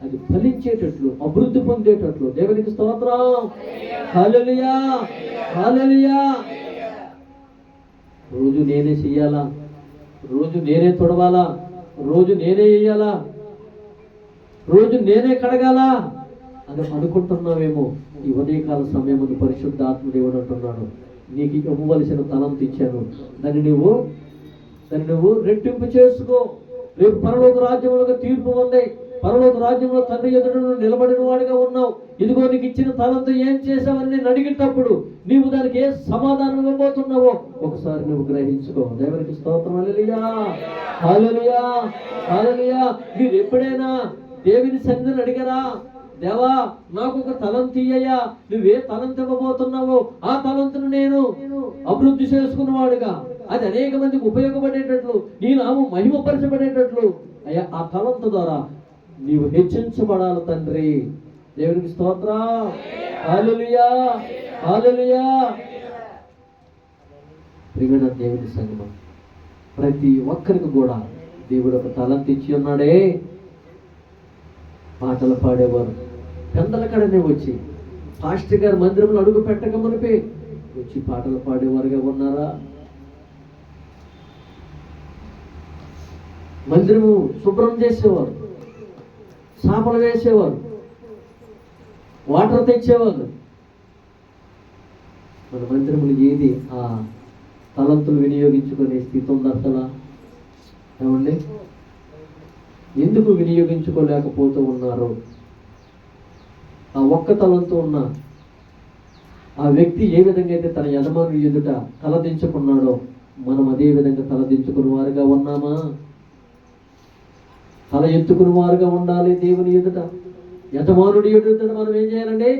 అది ఫలించేటట్లు, అభివృద్ధి పొందేటట్లు. దేవునికి స్తోత్రం. హల్లెలూయా, హల్లెలూయా. రోజు నేనే చెయ్యాలా, రోజు నేనే తొడవాలా, రోజు నేనే వేయాలా, రోజు నేనే కడగాలా అని అనుకుంటున్నావేమో. ఈ ఉదయకాల సమయం పరిశుద్ధ ఆత్మదేవుడు అంటున్నాడు, నీకు ఇవ్వవలసిన తలంతు ఇచ్చాను, దాన్ని నువ్వు రెట్టింపు చేసుకో. రేపు పరలోక రాజ్యంలో తీర్పు ఉంది. పరలోక రాజ్యంలో తండ్రి ఎదుట నిలబడిన వాడిగా ఉన్నావు. ఇదిగో నీకు ఇచ్చిన తలంతో ఏం చేసావని నేను అడిగేటప్పుడు నీవు దానికి ఏ సమాధానం ఇవ్వబోతున్నావో ఒకసారి నువ్వు గ్రహించుకో. దేవునికి స్తోత్రం. హల్లెలూయా, హల్లెలూయా, హల్లెలూయా. మీరు ఎప్పుడైనా దేవుని సన్నిధిని అడిగారా? దేవా నాకు ఒక తలంతు ఇయ్యయ్యా, నువ్వే తలంతు ఇవ్వబోతున్నావో ఆ తలంతును నేను అభివృద్ధి చేసుకున్నవాడుగా, అది అనేక మందికి ఉపయోగపడేటట్లు, నీ నామం మహిమపరచబడేటట్లు అయ్యా ఆ తలంతు ద్వారా నీవు హెచ్చించబడాలి తండ్రి. దేవునికి స్తోత్రం. హల్లెలూయా, హల్లెలూయా. ప్రియమైన దేవుని సంగమం, ప్రతి ఒక్కరికి కూడా దేవుడు ఒక తలంతు ఇచ్చి ఉన్నాడే. పాటలు పాడేవారు పెందల కడనే వచ్చి పాస్టర్ గారు మందిరంలో అడుగు పెట్టక మునిపే వచ్చి పాటలు పాడేవారుగా ఉన్నారా? మందిరము శుభ్రం చేసేవారు, చేపలు వేసేవారు, వాటర్ తెచ్చేవారు. మన మందిరములు ఏది ఆ తలంతులు వినియోగించుకునే స్థితి ఉంది అసలు? ఏమండి, ఎందుకు వినియోగించుకోలేకపోతూ ఉన్నారు? ఆ ఒక్క తలంతో ఉన్న ఆ వ్యక్తి ఏ విధంగా అయితే తన యజమాని ఎదుట తలదించుకున్నాడో మనం అదే విధంగా తలదించుకుని వారుగా ఉన్నామా? తల ఎత్తుకుని వారుగా ఉండాలి దేవుని ఎదుట. యజమానుడి ఎదుట మనం ఏం చేయాలండి?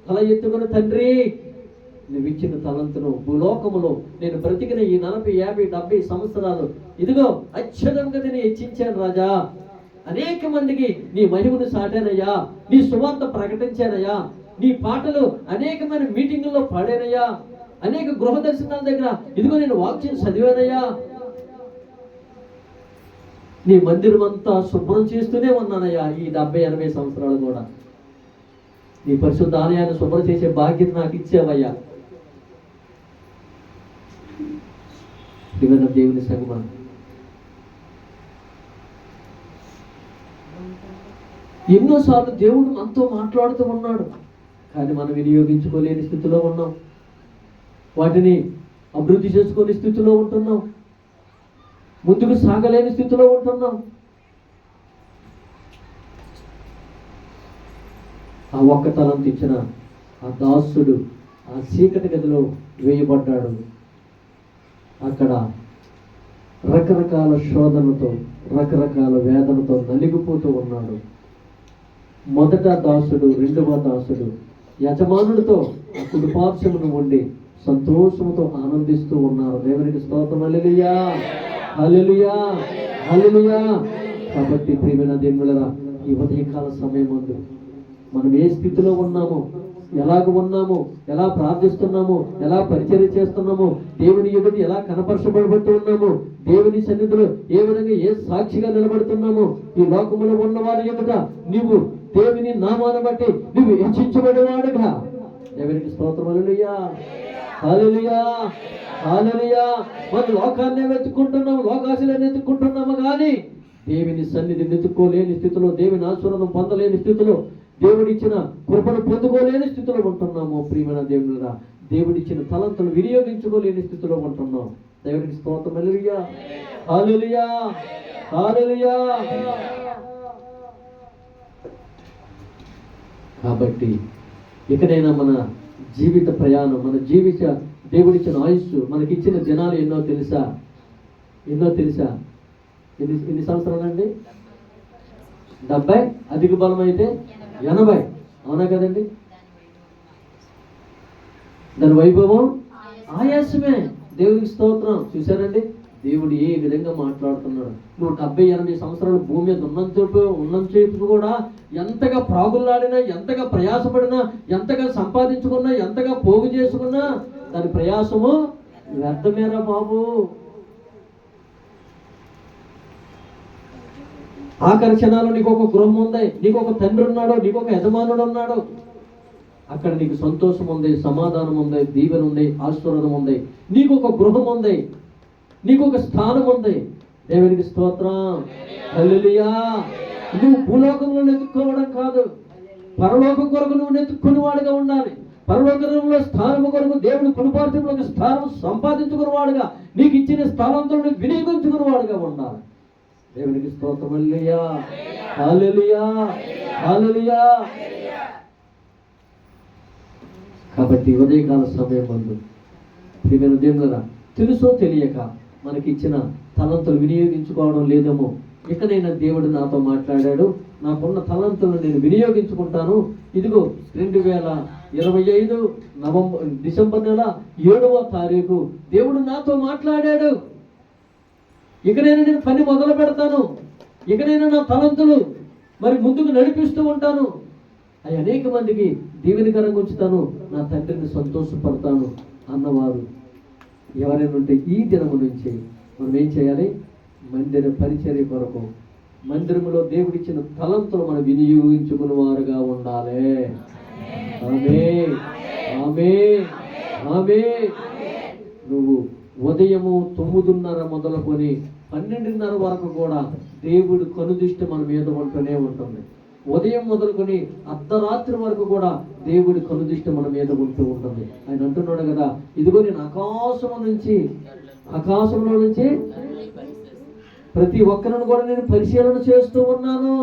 తల ఎత్తుకుని తండ్రి నువ్వు ఇచ్చిన తలంతును భూలోకములో నేను బ్రతికిన ఈ 40, 50, 70 సంవత్సరాలు ఇదిగో అత్యధికంగా నేను హెచ్చించాను రాజా. అనేక మందికి నీ మహిమను సాటానయ్యా, నీ సువార్త ప్రకటించానయ్యా, నీ పాటలు అనేకమైన మీటింగుల్లో పాడానయ్యా, అనేక గృహ దర్శనాల దగ్గర ఇదిగో నేను వాక్యం చదివానయ్యా, నీ మందిరం అంతా శుభ్రం చేస్తూనే ఉన్నానయ్యా. ఈ 70, 80 సంవత్సరాలు కూడా నీ పరిశుద్ధ ఆలయాన్ని శుభ్రం చేసే బాధ్యత నాకు ఇచ్చావయ్యా. ఇవన్న దేవుని సంగమా, ఎన్నోసార్లు దేవుడు మనతో మాట్లాడుతూ ఉన్నాడు, కానీ మనం వినియోగించుకోలేని స్థితిలో ఉన్నాం, వాటిని అభివృద్ధి చేసుకునే స్థితిలో ఉంటున్నాం, ముందుకు సాగలేని స్థితిలో ఉంటున్నాం. ఆ ఒక్క తలంతు ఇచ్చిన ఆ దాసుడు ఆ చీకటి గదిలో వేయబడ్డాడు. అక్కడ రకరకాల శోధనతో రకరకాల వేదనతో నలిగిపోతూ ఉన్నాడు. మొదట దాసుడు, రెండవ దాసుడు యజమానుడితో ఆ కుడిపార్శ్వమున ఉండి సంతోషంతో ఆనందిస్తూ ఉన్నారు. దేవునికి స్తోత్రం. హల్లెలూయా, హల్లెలూయా, హల్లెలూయా. కాబట్టి ప్రియమైన దేవుళ్ళరా, ఈ ఉదయకాల సమయం ముందు మనం ఏ స్థితిలో ఉన్నామో, ఎలాగ ఉన్నామో, ఎలా ప్రార్థిస్తున్నామో, ఎలా పరిచర్య చేస్తున్నామో, దేవుని ఎదుట ఎలా కనపరచబడుతూ ఉన్నామో, దేవుని సన్నిధిలో ఏ విధంగా ఏ సాక్షిగా నిలబడుతున్నామో, ఈ లోకములో ఉన్న వారి ఎదుట నీవు దేవుని నామాన్ని బట్టి నువ్వు హెచ్చించబడేవాడుగా. దేవునికి స్తోత్రం. హల్లెలూయా, హల్లెలూయా, హల్లెలూయా. మనం లోకాన్నే వెతుక్కుంటున్నాము, లోకాశలను వెతుక్కుంటున్నాము, కానీ దేవుని సన్నిధిని వెతుక్కోలేని స్థితిలో, దేవుని ఆశీర్వాదం పొందలేని స్థితిలో, దేవుడిచ్చిన కృపను పొందుకోలేని స్థితిలో ఉంటున్నాము. ప్రియమైన దేవుడురా, దేవుడిచ్చిన తలంతులు వినియోగించుకోలేని స్థితిలో ఉంటున్నాం. దేవునికి స్తోత్రం. హల్లెలూయా, హల్లెలూయా, హల్లెలూయా. కాబట్టి ఇకనైనా మన జీవిత ప్రయాణం, మన జీవిత దేవుడిచ్చిన ఆయుస్సు, మనకిచ్చిన దినాలు ఎన్నో తెలుసా? ఎన్ని సంవత్సరాలండి? 70, అధిక బలం అయితే 80. అవునా కదండి? దాని వైభవం ఆయాసమే. దేవునికి స్తోత్రం. చూశారండి దేవుడు ఏ విధంగా మాట్లాడుతున్నాడు. నువ్వు 70, 80 సంవత్సరాలు భూమి మీద ఉన్నంతసేపు కూడా ఎంతగా ప్రాగులాడినా, ఎంతగా ప్రయాసపడినా, ఎంతగా సంపాదించుకున్నా, ఎంతగా పోగు చేసుకున్నా దాని ప్రయాసము వ్యర్థమేరా బాబు. ఆఖరి క్షణాలు నీకు ఒక గృహం ఉంది, నీకు ఒక తండ్రి ఉన్నాడు, నీకు ఒక యజమానుడు ఉన్నాడు. అక్కడ నీకు సంతోషం ఉంది, సమాధానం ఉంది, దీవెన ఉంది, ఆశీర్వాదం ఉంది. నీకు ఒక గృహం ఉంది, నీకు ఒక స్థానం ఉంది. దేవునికి స్తోత్రం. హల్లెలూయా. నువ్వు భూలోకంలో నెత్తుక్కోవడం కాదు, పరలోకం కొరకు నువ్వు నెత్తుక్కుని వాడుగా ఉండాలి. పరలోకంలో స్థానము కొరకు దేవుని కుడిపార్శ్వంలో ఒక స్థానం సంపాదించుకున్న వాడుగా, నీకు ఇచ్చిన స్థానంతో వినియోగించుకున్న వాడుగా ఉండాలి. దేవునికి స్తోత్రం. హల్లెలూయా, హల్లెలూయా, హల్లెలూయా. కాబట్టి ఉదయకాల సమయం ముందు ప్రియమైన దేవుళ్ళరా, తెలుసో తెలియక మనకిచ్చిన తలంతులు వినియోగించుకోవడం లేదేమో. ఇకనైనా దేవుడు నాతో మాట్లాడాడు, నాకున్న తలంతులను నేను వినియోగించుకుంటాను. ఇదిగో 2025 డిసెంబర్ నెల 7వ తారీఖు దేవుడు నాతో మాట్లాడాడు. ఇకనైనా నేను పని మొదలు పెడతాను, ఇకనైనా నా తలంతులు మరి ముందుకు నడిపిస్తూ ఉంటాను, అవి అనేక మందికి దీవెనకరంగా ఉంచుతాను, నా తండ్రిని సంతోషపడతాను అన్నవారు ఎవరైనా ఉంటే ఈ దినము నుంచి మనం ఏం చేయాలి? మందిర పరిచర్య కొరకు మందిరములో దేవుడిచ్చిన తలంతులు మనం వినియోగించుకున్న వారుగా ఉండాలి. ఆమేన్, ఆమేన్, ఆమేన్. నువ్వు ఉదయము 9:30 మొదలుకొని 12:30 వరకు కూడా దేవుడు కనుదృష్టి మన మీద ఉంటూనే ఉంటుంది. ఉదయం మొదలుకొని అర్ధరాత్రి వరకు కూడా దేవుడి కనుదృష్టి మన మీద ఉంటూ ఉంటుంది. ఆయన అంటున్నాడు కదా, ఇదిగో నేను ఆకాశంలో నుంచి ప్రతి ఒక్కరిని కూడా నేను పరిశీలన చేస్తూ ఉన్నాను.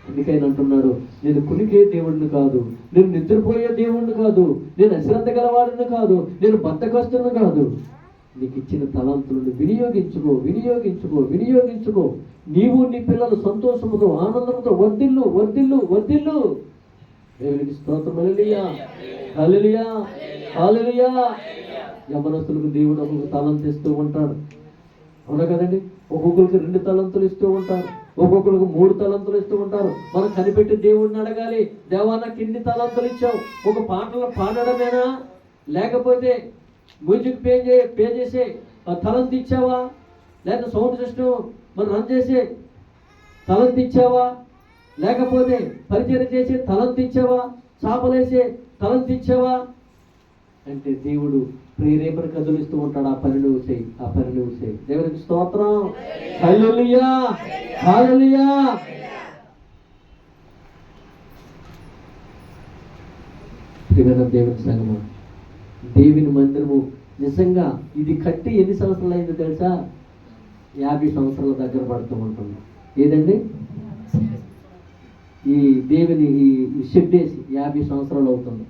అందుకైనా అంటున్నాడు, నేను కునికే దేవుడిని కాదు, నేను నిద్రపోయే దేవుడిని కాదు, నేను అశ్రద్ధ గలవాడిని కాదు, నేను బద్ధకస్తుని కాదు. నీకు ఇచ్చిన తలాంతులను వినియోగించుకో, వినియోగించుకో, వినియోగించుకో. నీవు నీ పిల్లలు సంతోషముతో ఆనందంతో వర్ధిల్లు, వర్ధిల్లు, వర్ధిల్లు. దేవునికి స్తోత్రం. హల్లెలూయా, హల్లెలూయా, హల్లెలూయా. యవనస్తులకు దేవుడు ఒక్కొక్క తలంతు ఇస్తూ ఉంటాడు, అవునా కదండి? ఒక్కొక్కరికి 2 తలంతులు ఇస్తూ ఉంటారు, ఒక్కొక్కరికి 3 తలంతులు ఇస్తూ ఉంటారు. మనం కనిపెట్టి దేవుడిని అడగాలి, దేవా నాకు ఇన్ని తలంతులు ఇచ్చావు, ఒక పాటలు పాడడమేనా, లేకపోతే మ్యూజిక్ పే చేసే తలంతు ఇచ్చావా, లేదా సౌండ్ సిస్టమ్ మనం రన్ చేసే తలంతు ఇచ్చావా, లేకపోతే పరిచయం చేసే తలంతు ఇచ్చావా, చాపలేసే తలంతు ఇచ్చావా అంటే దేవుడు ప్రేరేపణ కదులిస్తూ ఉంటాడు. ఆ పని నువ్వు చేయి, ఆ పని నువ్వు చేయి. దేవునికి స్తోత్రం. హల్లెలూయా, హల్లెలూయా. ప్రియమైన దేవుని సంగమా, దేవుని మందిరము నిజంగా ఇది కట్టి ఎన్ని సంవత్సరాలు అయిందో తెలుసా? 50 సంవత్సరాల దగ్గర పడుతూ ఉంటుంది. ఏదండి? ఈ దేవుని ఈ షెడ్ వేసి 50 సంవత్సరాలు అవుతుంది.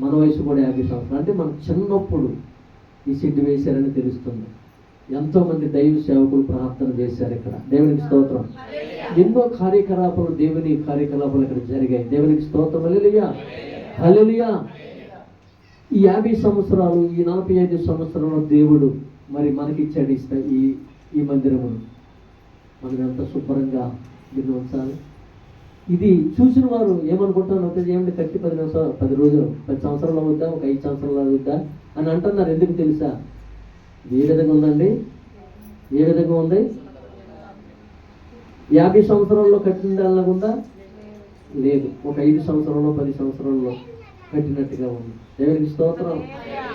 మన వయసు కూడా 50 సంవత్సరాలు. అంటే మనం చిన్నప్పుడు ఈ షెడ్ వేశారని తెలుస్తుంది. ఎంతోమంది దైవ సేవకులు ప్రార్థన చేశారు ఇక్కడ. దేవునికి స్తోత్రం. ఎన్నో కార్యకలాపాలు, దేవుని కార్యకలాపాలు ఇక్కడ జరిగాయి. దేవునికి స్తోత్రం. హల్లెలూయా, హల్లెలూయా. ఈ 50 సంవత్సరాలు, ఈ 45 సంవత్సరాలు దేవుడు మరి మనకిచ్చాడు ఈ మందిరమును. మనం ఎంత శుభ్రంగా దీన్ని ఉంచాలి. ఇది చూసిన వారు ఏమనుకుంటారు అంటే, ఏమంటే కట్టి 10 రోజులు 10 సంవత్సరాలు అవుద్దా, ఒక 5 సంవత్సరాలు అవుద్దా అని అంటున్నారు. ఎందుకు తెలుసా? ఏ విధంగా ఉందండి? ఏ విధంగా ఉంది? 50 సంవత్సరాల్లో కట్టింది అనకుండా లేదు, ఒక 5 సంవత్సరాల్లో 10 సంవత్సరాల్లో కట్టినట్టుగా ఉంది. దేవునికి స్తోత్రం.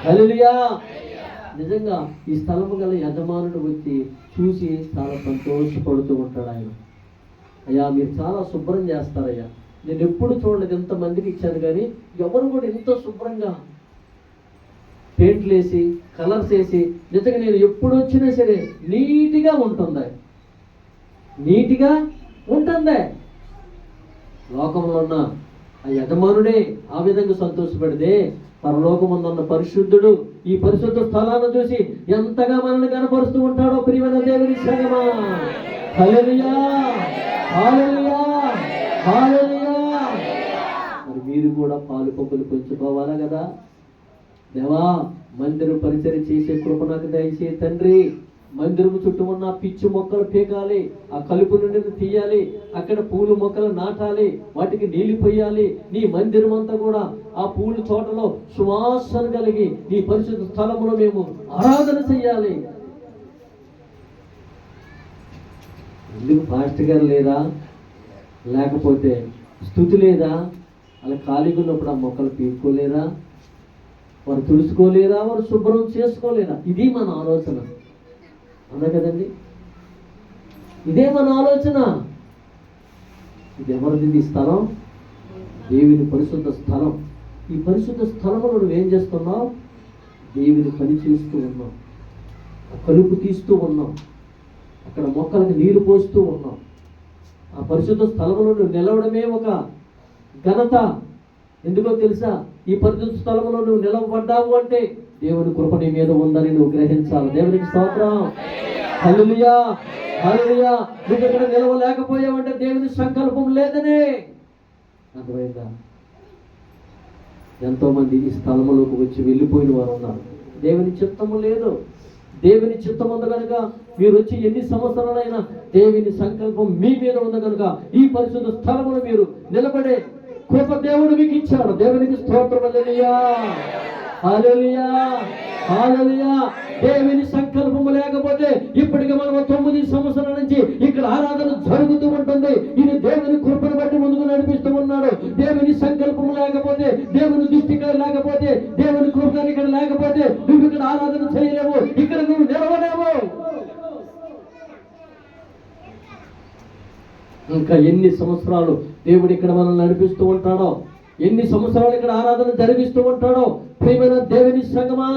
హల్లెలూయా. నిజంగా ఈ స్థలము గల యజమానుడు వచ్చి చూసి చాలా సంతోషపడుతూ ఉంటాడు. ఆయన, అయ్యా మీరు చాలా శుభ్రం చేస్తారయ్యా, నేను ఎప్పుడు చూడలేదు, ఎంతమందికి ఇచ్చాను కానీ ఎవరు కూడా ఇంత శుభ్రంగా పెయింట్లు వేసి కలర్స్ వేసి, నిజంగా నేను ఎప్పుడు వచ్చినా సరే నీట్గా ఉంటుంది, నీట్గా ఉంటుంది. లోకంలో ఉన్న ఆ యజమానుడే ఆ విధంగా సంతోషపడితే పరలోకమున్న పరిశుద్ధుడు ఈ పరిశుద్ధ స్థలాన్ని చూసి ఎంతగా మనల్ని కనపరుస్తూ ఉంటాడో. ప్రియమైన దేవుని సంగమా, హల్లెలూయా, హల్లెలూయా, హల్లెలూయా. మరి మీరు కూడా పాలు పంపులు పంచుకోవాలా కదా? దేవా మందిరం పరిచయం చేసే కృప నాకు దయచే తండ్రి. మందిరము చుట్టూ ఉన్న పిచ్చి మొక్కలు పీకాలి, ఆ కలుపు నుండి తీయాలి, అక్కడ పూలు మొక్కలు నాటాలి, వాటికి నీళ్లు పోయాలి. నీ మందిరం అంతా కూడా ఆ పూల తోటలో సువాసన కలిగి నీ పరిశుద్ధ స్థలంలో మేము ఆరాధన చెయ్యాలి. ఎందుకు పాస్టర్ గారు లేదా, లేకపోతే స్తుతి లేదా, అలా ఖాళీగా ఉన్నప్పుడు ఆ మొక్కలు పీక్కోలేరా, వారు తుడుచుకోలేరా, వారు శుభ్రం చేసుకోలేరా? ఇది మన ఆలోచన, అవునా కదండి? ఇదే మన ఆలోచన. ఇది ఎవరిది స్థలం? దేవుని పరిశుద్ధ స్థలం. ఈ పరిశుద్ధ స్థలంలో నువ్వేం చేస్తున్నావు? దేవుని పని చేస్తూ ఉన్నావు, కలుపు తీస్తూ ఉన్నావు, అక్కడ మొక్కలకు నీరు పోస్తూ ఉన్నావు. ఆ పరిశుద్ధ స్థలంలో నువ్వు నిలవడమే ఒక ఘనత. ఎందుకో తెలుసా? ఈ పరిశుద్ధ స్థలంలో నువ్వు నిలవబడ్డావు అంటే దేవుని కృప నీ మీద ఉందని నువ్వు గ్రహించాలి. దేవునికి స్తోత్రం. హల్లెలూయా, హల్లెలూయా. నువ్వు ఇక్కడ నిలవలేకపోయావంటే దేవుని సంకల్పం లేదనే అర్థమైందా? ఎంతో మంది ఈ స్థలములోకి వచ్చి వెళ్ళిపోయిన వారు ఉన్నారు. దేవుని చిత్తము లేదు. దేవుని చిత్తం ఉంది కనుక మీరు వచ్చి ఎన్ని సంవత్సరాలైనా దేవుని సంకల్పం మీ మీద ఉంది కనుక ఈ పరిశుద్ధ స్థలమును మీరు నిలబడే కృప దేవుడు మీకు ఇచ్చాడు. దేవునికి స్తోత్రం. హల్లెలూయా, హల్లెలూయా, హల్లెలూయా. దేవుని సంకల్పము లేకపోతే ఇప్పటికి మనం 9 సంవత్సరాల నుంచి ఇక్కడ ఆరాధన జరుగుతూ ఉంటుంది. ఇది దేవుని కృపను బట్టి ముందుకు నడిపిస్తూ ఉన్నాడు. దేవుని సంకల్పం లేకపోతే, దేవుని దృష్టి లేకపోతే, దేవుని కృప ఇక్కడ లేకపోతే నువ్వు ఇక్కడ ఆరాధన చేయలేవు, ఇక్కడ నువ్వు నిలవలేవు. ఇంకా ఎన్ని సంవత్సరాలు దేవుడు ఇక్కడ మనల్ని నడిపిస్తూ ఉంటాడో, ఎన్ని సంవత్సరాలు ఇక్కడ ఆరాధన జరిగిస్తూ ఉంటాడో. ప్రియమైన దేవుని సంగమా,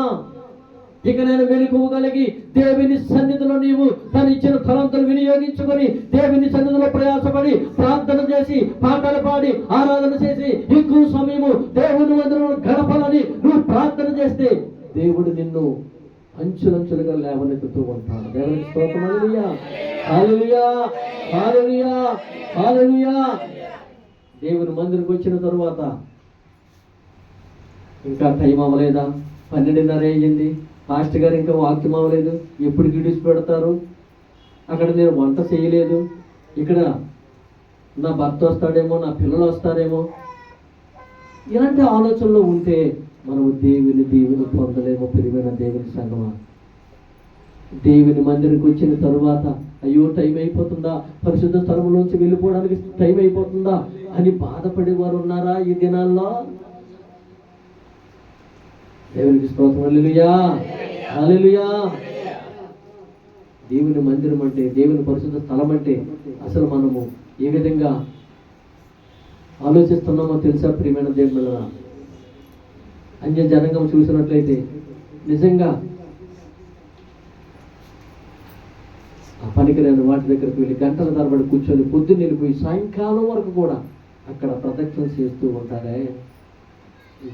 ఇక నేను మెలకువగలిగి దేవుని సన్నిధిలో నీవు తను ఇచ్చిన తలంతులు వినియోగించుకొని దేవుని సన్నిధిలో ప్రయాసపడి ప్రార్థన చేసి పాటలు పాడి ఆరాధన చేసి ఎక్కువ సమయము దేవుని మందిరంలో గడపాలని నువ్వు ప్రార్థన చేస్తే దేవుడు నిన్ను అంచులంచులుగా లేవనెత్తుతూ ఉంటాడు. దేవునికి స్తోత్రం. హల్లెలూయా, హల్లెలూయా, హల్లెలూయా, హల్లెలూయా. దేవుని మందిరికి వచ్చిన తరువాత ఇంకా టైం అవ్వలేదా? 12:30 అయ్యింది. పాస్టర్ గారు ఇంకా వాక్యం అవ్వలేదు, ఎప్పుడు గిడిసి పెడతారు? అక్కడ నేను వంట చేయలేదు, ఇక్కడ నా భర్త వస్తాడేమో, నా పిల్లలు వస్తారేమో, ఇలాంటి ఆలోచనలు ఉంటే మనము దేవుని పొందలేమో. ప్రియమైన దేవుని సంగమా, దేవుని మందిరికి వచ్చిన తరువాత అయ్యో టైం అయిపోతుందా, పరిశుద్ధ స్థలంలోంచి వెళ్ళిపోవడానికి టైం అయిపోతుందా అని బాధపడేవారు ఉన్నారా ఈ దినాల్లో? దేవునికి స్తోత్రం. హల్లెలూయా, హల్లెలూయా. దేవుని మందిరం అంటే, దేవుని పరిశుద్ధ స్థలం అంటే అసలు మనము ఏ విధంగా ఆలోచిస్తున్నామో తెలుసా ప్రియమైన దేవుని బిడ్డలారా? అన్య జనాంగం చూసినట్లయితే నిజంగా ఆ పనికిరాని వాటి దగ్గరకు వెళ్ళి గంటల తరబడి కూర్చొని పొద్దున్న వెళ్ళిపోయి సాయంకాలం వరకు కూడా అక్కడ ప్రదక్షిణ చేస్తూ ఉంటారే.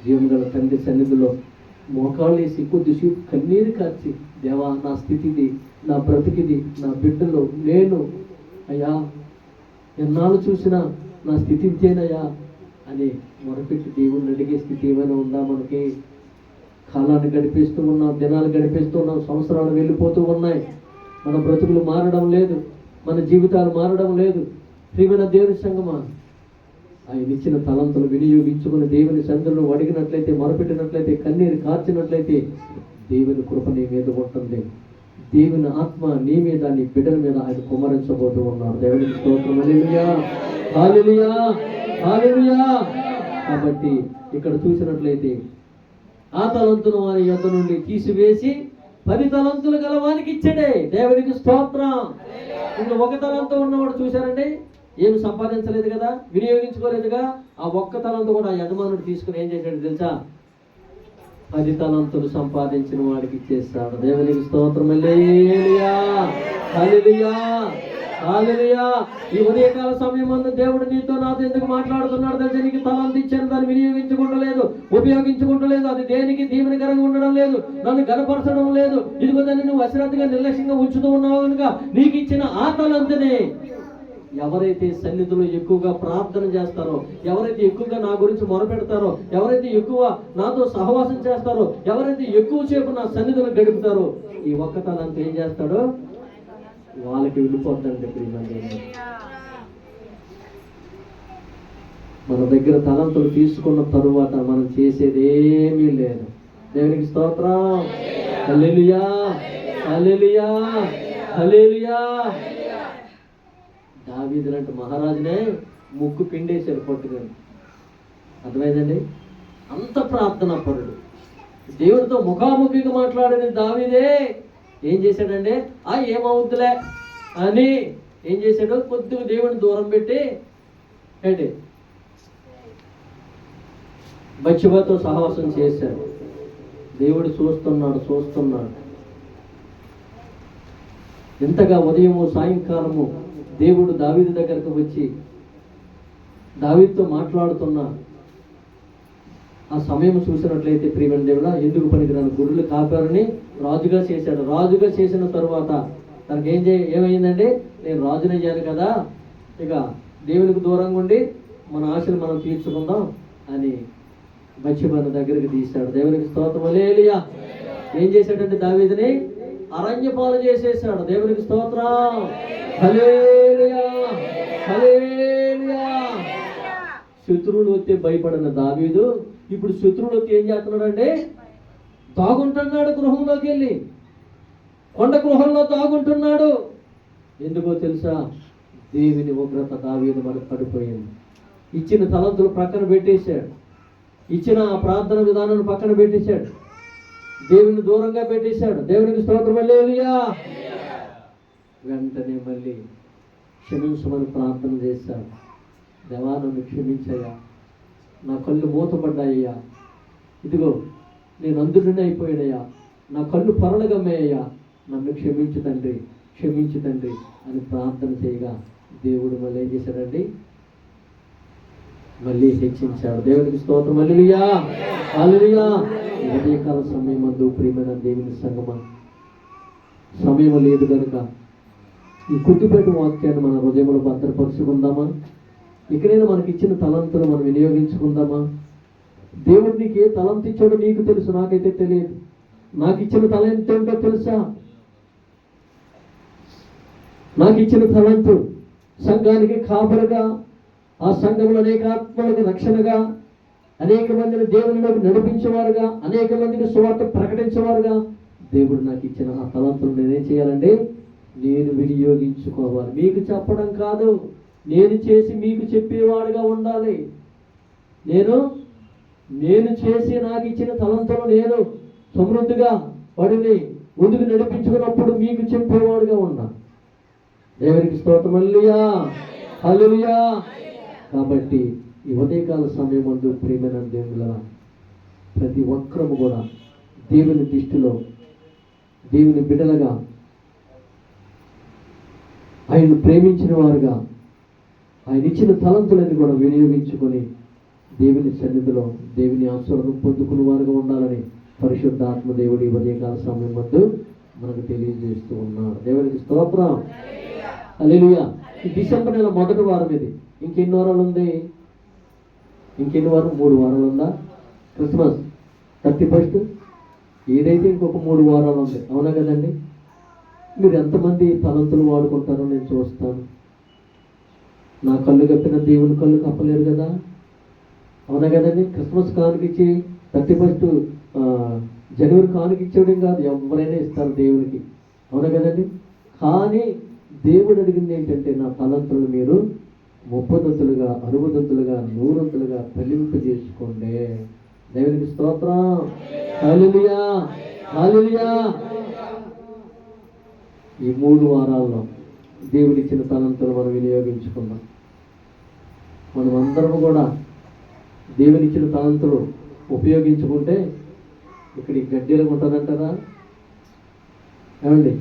జీవం గల తండ్రి సన్నిధిలో మోకాళ్ళు వేసి కొద్దిసేపు కన్నీరు కార్చి, దేవా నా స్థితిది, నా బ్రతికిది, నా బిడ్డలు, నేను అయ్యా ఎన్నాళ్ళు చూసినా నా స్థితి ఇంతేనయ్యా అని మొరపెట్టి దేవుణ్ణి అడిగే స్థితి ఏమైనా ఉందా మనకి? కాలాన్ని గడిపేస్తూ ఉన్నాం, దినాలు గడిపేస్తూ ఉన్నాం, సంవత్సరాలు వెళ్ళిపోతూ ఉన్నాయి, మన బ్రతుకులు మారడం లేదు, మన జీవితాలు మారడం లేదు. ప్రియమైన దేవుని సంగమా, ఆయన ఇచ్చిన తలంతులు వినియోగించుకుని దేవుని సన్నిధిలో అడిగినట్లయితే, మొరపెట్టినట్లయితే, కన్నీరు కార్చినట్లయితే దేవుని కృప నీ మీద ఉంటుంది. దేవుని ఆత్మ నీ మీద, నీ బిడ్డల మీద ఆయన కుమ్మరించబోతూ ఉన్నాడు. దేవునికి స్తోత్రం. హల్లెలూయా, హల్లెలూయా, హల్లెలూయా. కాబట్టి ఇక్కడ చూసినట్లయితే ఆ తలంతును వారి యొద్ద నుండి తీసివేసి 10 తలంతులు గల వానికి ఇచ్చాడే. దేవునికి స్తోత్రం. ఇంకా 1 తలంతో ఉన్నవాడు చూశారండి, ఏమి సంపాదించలేదు కదా, వినియోగించుకోలేదుగా. ఆ 1 తలంతో కూడా ఆ యజమానుడు తీసుకుని ఏం చేశాడు తెలుసా? 10 తలంతులు సంపాదించిన వాడికి ఇచ్చేస్తాడు. దేవునికి స్తోత్రం. హల్లెలూయా, హల్లెలూయా, హల్లెలూయా. ఈ ఉదయకాల సమయం అందు దేవుడు నీతో నాతో ఎందుకు మాట్లాడుతున్నాడు తెలుసా? నీకు తలంత ఇచ్చాను, దాన్ని వినియోగించుకుంటలేదు, ఉపయోగించుకుంటలేదు, అది దేనికి దీవెనకరంగా ఉండడం లేదు, నన్ను గనపరచడం లేదు. ఇదిగో దాన్ని నువ్వు అశ్రద్ధగా నిర్లక్ష్యంగా ఉంచుతూ ఉన్నావు కనుక నీకు ఇచ్చిన ఆ తలంతనే ఎవరైతే సన్నిధిలో ఎక్కువగా ప్రార్థన చేస్తారో, ఎవరైతే ఎక్కువగా నా గురించి మొరపెడతారో, ఎవరైతే ఎక్కువ నాతో సహవాసం చేస్తారో, ఎవరైతే ఎక్కువ సేపు నా సన్నిధిలో గడుపుతారో, ఈ 1 తలంత ఏం చేస్తాడో వాళ్ళకి వెళ్ళిపోద్దండి. ప్రియమంది, మన దగ్గర తలంతులు తీసుకున్న తరువాత మనం చేసేది ఏమీ లేదు. దేవునికి స్తోత్రం. హల్లెలూయా, హల్లెలూయా, హల్లెలూయా. దావీదు లాంటి మహారాజునే ముక్కు పిండేశారు పట్టుకొని. అర్థమైందండి? అంత ప్రార్థనా పరుడు, దేవుడితో ముఖాముఖిగా మాట్లాడిన దావీదే ఏం చేశాడంటే, ఏమవుతులే అని ఏం చేశాడు? కొద్దిగా దేవుడిని దూరం పెట్టి ఏంటి బత్షెబతో సహవాసం చేశాడు. దేవుడు చూస్తున్నాడు. ఎంతగా ఉదయము సాయంకాలము దేవుడు దావీదు దగ్గరకు వచ్చి దావీదుతో మాట్లాడుతున్నా ఆ సమయం చూసినట్లయితే ప్రియమైన దేవుడా, ఎందుకు పనికిరాని గొర్రెలు కాపారని రాజుగా చేశాడు. రాజుగా చేసిన తరువాత తనకి ఏమైందంటే, నేను రాజునయ్యాను కదా, ఇక దేవునికి దూరంగా ఉండి మన ఆశలు మనం తీర్చుకుందాం అని బత్షెబను దగ్గరికి తీశాడు. దేవునికి స్తోత్రం. హల్లెలూయా. ఏం చేశాడంటే దావీదుని అరణ్యపాలు చేసేసాడు. దేవునికి స్తోత్రం. హల్లెలూయా, హల్లెలూయా. శత్రువులు వస్తే భయపడిన దావీదు ఇప్పుడు శత్రువులు వస్తే ఏం చేస్తున్నాడంటే తాగుంటున్నాడు. గృహంలోకి వెళ్ళి కొండ గృహంలో తాగుంటున్నాడు. ఎందుకో తెలుసా? దేవుని ఉగ్రత దావీదు మనకు పడిపోయింది. ఇచ్చిన తలంతులు పక్కన పెట్టేశాడు, ఇచ్చిన ఆ ప్రార్థన విధానాన్ని పక్కన పెట్టేశాడు, దేవుని దూరంగా పెట్టేశాడు. దేవునికి స్తోత్రం. హల్లెలూయా. వెంటనే మళ్ళీ క్షమించమని ప్రార్థన చేశాడు. దేవా, నన్ను క్షమించయ్యా, నా కళ్ళు మూతపడ్డాయ్యా, ఇదిగో నేను అందులోనే అయిపోయానయ్యా, నా కళ్ళు పొరలగమ్మయ్యా, నన్ను క్షమించు తండ్రి అని ప్రార్థన చేయగా దేవుడు మళ్ళీ ఏం చేశాడండి? మళ్ళీ హెచ్చించాడు. దేవునికి స్తోత్రం. హల్లెలూయా, హల్లెలూయా. ఉదయకాల సమయం అందు ప్రియమైన దేవుని సంగమా, సమయం లేదు కనుక ఈ కొద్దిపాటి వాక్యాన్ని మన హృదయంలో భద్రపరుచుకుందామా? ఇక్కడైనా మనకి ఇచ్చిన తలంతులు మనం వినియోగించుకుందామా? దేవుడు నీకు ఏ తలంతు ఇచ్చాడో నీకు తెలుసు, నాకైతే తెలియదు. నాకు ఇచ్చిన తలంతు ఏంటో తెలుసా? నాకు ఇచ్చిన తలంతు సంఘానికి కాపరుగా, ఆ సంఘంలో అనేక ఆత్మలకు రక్షణగా, అనేక మందిని దేవునిలోకి నడిపించేవారుగా, అనేక మందికి సువార్త ప్రకటించేవారుగా దేవుడు నాకు ఇచ్చిన ఆ తలంతులు నేనేం చేయాలంటే నేను వినియోగించుకోవాలి. మీకు చెప్పడం కాదు, నేను చేసి మీకు చెప్పేవాడుగా ఉండాలి. నేను చేసి నాకు ఇచ్చిన తలంతులు నేను సమృద్ధిగా వాడిని ముందుకు నడిపించుకున్నప్పుడు మీకు చెప్పేవాడుగా ఉన్నా. దేవునికి స్తోత్రం. హల్లెలూయా, హల్లెలూయా. కాబట్టి ఈ ఉదయకాల సమయం ముందు ప్రియమైన దేవుళ్ళ ప్రతి ఒక్కరము కూడా దేవుని దృష్టిలో దేవుని బిడ్డలుగా, ఆయన్ను ప్రేమించిన వారుగా, ఆయన ఇచ్చిన తలంతులని కూడా వినియోగించుకొని దేవుని సన్నిధిలో దేవుని ఆశీర్వాదం పొందుకునే వారుగా ఉండాలని పరిశుద్ధాత్మ దేవుడు ఈ ఉదయకాల సమయం ముందు మనకు తెలియజేస్తూ ఉన్నారు. దేవునికి స్తోత్రం. హల్లెలూయా. ఈ డిసెంబర్ నెల మొదటి వారం ఇది. ఇంకెన్ని వారాలు ఉంది? ఇంకెన్ని వారం? 3 వారాలు ఉందా? క్రిస్మస్ 31 ఏదైతే ఇంకొక 3 వారాలు ఉంది. అవునా కదండి? మీరు ఎంతమంది తలంతులు వాడుకుంటారో నేను చూస్తాను. నా కళ్ళు కప్పిన దేవుని కళ్ళు కప్పలేరు కదా. అవునా కదండి? క్రిస్మస్ కానుకిచ్చి 31 జనవరి కానుకిచ్చేయడం కాదు, ఎవరైనా ఇస్తారు దేవునికి. అవునా కదండి? కానీ దేవుడు అడిగింది ఏంటంటే నా తలంతులను మీరు 30దంతులుగా, 60దంతులుగా, 100దంతులుగా ఫలింపజేసుకోండి. దేవునికి స్తోత్రం. హల్లెలూయా, హల్లెలూయా. ఈ 3 వారాల్లో దేవుడిచ్చిన తలంతులు మనం వినియోగించుకుందాం. మనం అందరం కూడా దేవునిచ్చిన తలంతులు ఉపయోగించుకుంటే ఇక్కడ ఈ గడ్డీలు ఉంటుందంటారా? ఏమండి?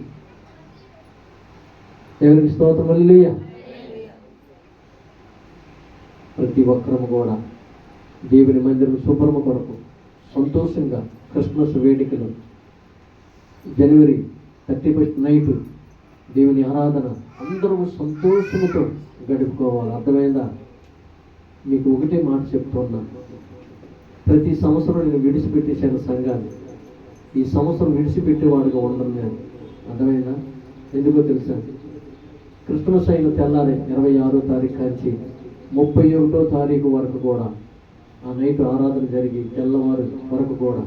దేవునికి స్తోత్రం. హల్లెలూయా. ప్రతి ఒక్కరము కూడా దేవుని మందిరం శుభ్రమ కొరకు సంతోషంగా క్రిస్మస్ వేడుకలు జనవరి 31 నైట్ దేవుని ఆరాధన అందరూ సంతోషంతో గడుపుకోవాలి. అర్థమైందా? మీకు ఒకటే మాట చెప్తున్నాను. ప్రతి సంవత్సరం నేను విడిచిపెట్టేశాను సంఘాన్ని. ఈ సంవత్సరం విడిచిపెట్టేవాడుగా ఉండను నేను. అర్థమైందా? ఎందుకో తెలుసా? క్రిస్మస్ అయిన తెల్లారి 26వ తారీఖు నుంచి 31వ తారీఖు వరకు కూడా ఆ నైట్ ఆరాధన జరిగి తెల్లవారు వరకు కూడా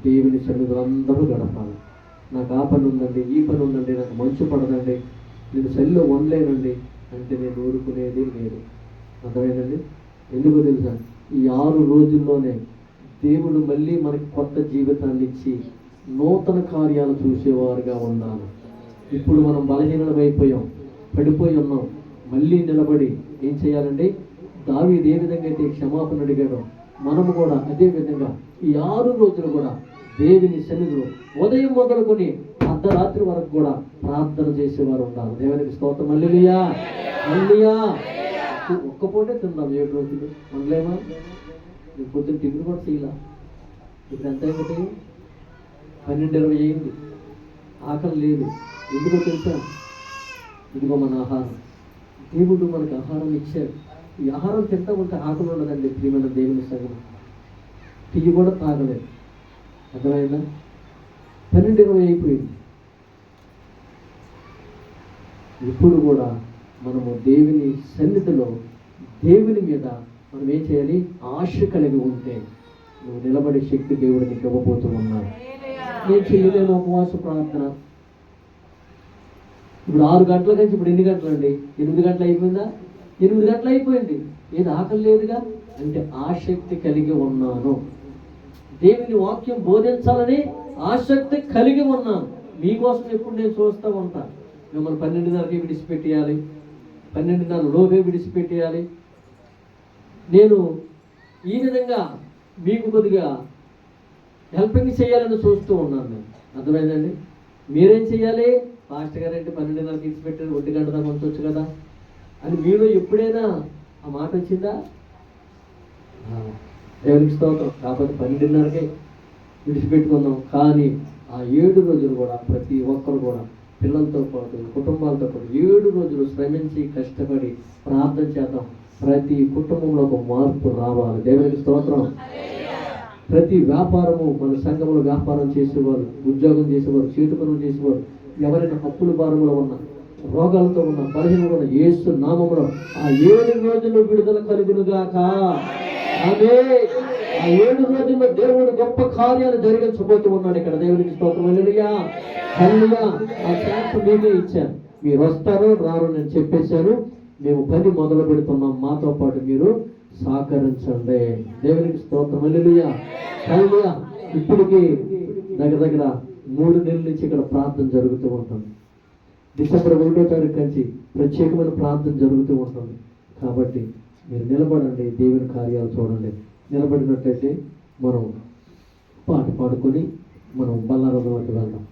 దేవుని సన్నిధిలో అందరూ గడపాలి. నాకు ఆ పని ఉందండి, ఈ పని ఉందండి, నాకు మంచు పడదండి, నేను సెల్లో వండలేనండి అంటే నేను ఊరుకునేది లేదు. అర్థమైందండి? ఎందుకో తెలుసా? ఈ 6 రోజుల్లోనే దేవుడు మళ్ళీ మనకి కొత్త జీవితాన్ని ఇచ్చి నూతన కార్యాలు చూసేవారుగా ఉండాలి. ఇప్పుడు మనం బలహీనమైపోయాం, పడిపోయి ఉన్నాం. మళ్ళీ నిలబడి ఏం చేయాలండి? దావీదు ఏ విధంగా అయితే క్షమాపణ అడిగాడో మనము కూడా అదే విధంగా ఈ 6 రోజులు కూడా దేవుని సన్నిధిలో ఉదయం మొదలుకొని అర్ధరాత్రి వరకు కూడా ప్రార్థన చేసేవారు ఉండాలి. దేవునికి స్తోత్రం. హల్లెలూయా, హల్లెలూయా. ఒక్క పూటే తిందాం 7 రోజులు ఉండలేమా? నేను పొద్దున్న టిఫిన్ కూడా చేయాల. ఇప్పుడు ఎంత అయింది? 12:20 అయింది. ఆకలి లేదు. ఎందుకో తెలుసా? ఇదిగో మన ఆహారం. దేవుడు మనకు ఆహారం ఇచ్చాడు. ఈ ఆహారం తింటా ఉంటే ఆకలి ఉండదండి. ప్రియమైన దేవుని సంగం టీ కూడా తాగలేదు. అర్థమైందా? 12:20 అయిపోయింది. ఇప్పుడు కూడా మనము దేవుని సన్నిధిలో దేవుని మీద మనం ఏం చేయాలి? ఆశ కలిగి ఉంటే నువ్వు నిలబడే శక్తి దేవుడు నీకు ఇవ్వబోతూ ఉన్నాడు. నేను చేయలేను ఉపవాస ప్రార్థన. ఇప్పుడు 6 గంటల నుంచి ఇప్పుడు ఎన్ని గంటలండి? 8 గంటలు అయిపోయిందా? 8 గంటలు అయిపోయింది. ఏది ఆకలి లేదుగా అంటే ఆసక్తి కలిగి ఉన్నాను. దేవుని వాక్యం బోధించాలని ఆసక్తి కలిగి ఉన్నాను. మీకోసం ఎప్పుడు నేను చూస్తూ ఉంటాను. మిమ్మల్ని 12:30కి విడిచిపెట్టేయాలి, 12:30 లోపే విడిచిపెట్టేయాలి. నేను ఈ విధంగా మీకు కొద్దిగా హెల్పింగ్ చేయాలని చూస్తూ ఉన్నాను నేను. అర్థమైందండి? మీరేం చేయాలి? పాస్టర్ గారు అంటే 12:30కి విడిచిపెట్టారు, 1 గంట దాకా ఉంచవచ్చు కదా అని మీలో ఎప్పుడైనా ఆ మాట వచ్చిందా? దేవునికి స్తోత్రం. కాకపోతే 12:30కే విడిచిపెట్టుకున్నాం. కానీ ఆ 7 రోజులు కూడా ప్రతి ఒక్కరు కూడా పిల్లలతో పాటు కుటుంబాలతో పాటు 7 రోజులు శ్రమించి కష్టపడి ప్రార్థన చేద్దాం. ప్రతి కుటుంబంలో ఒక మార్పు రావాలి. దేవునికి స్తోత్రం. ప్రతి వ్యాపారము, మన సంఘంలో వ్యాపారం చేసేవారు, ఉద్యోగం చేసేవారు, చేతి పనులు చేసేవారు, ఎవరైనా అప్పుల భారంలో ఉన్న, రోగాలతో ఉన్న, బలహీనంగా ఉన్న, యేసు నామములో ఆ 7 రోజులు విడుదల కలుగునుగాక. ఆమేన్. ఆ 7 రోజుల్లో దేవుడు గొప్ప కార్యాలు జరిగించబోతూ ఉన్నాడు ఇక్కడ. దేవునికి స్తోత్రం. హల్లెలూయా, హల్లెలూయా. ఆ ఛాన్స్ మీకే ఇచ్చాను. మీరు వస్తారో రారో నేను చెప్పేశాను. మేము పని మొదలు పెడుతున్నాం. మాతో పాటు మీరు సహకరించండి. దేవునికి స్తోత్రం. హల్లెలూయా, హల్లెలూయా. ఇప్పటికి దగ్గర 3 నెలల నుంచి ఇక్కడ ప్రార్థన జరుగుతూ ఉంటుంది. డిసెంబర్ 1వ తారీఖు నుంచి ప్రత్యేకమైన ప్రార్థన జరుగుతూ ఉంటుంది. కాబట్టి మీరు నిలబడండి, దేవుని కార్యాలు చూడండి. నిలబడినట్లయితే మనం పాట పాడుకొని మనం బల్లారథంలోకి వెళ్దాం.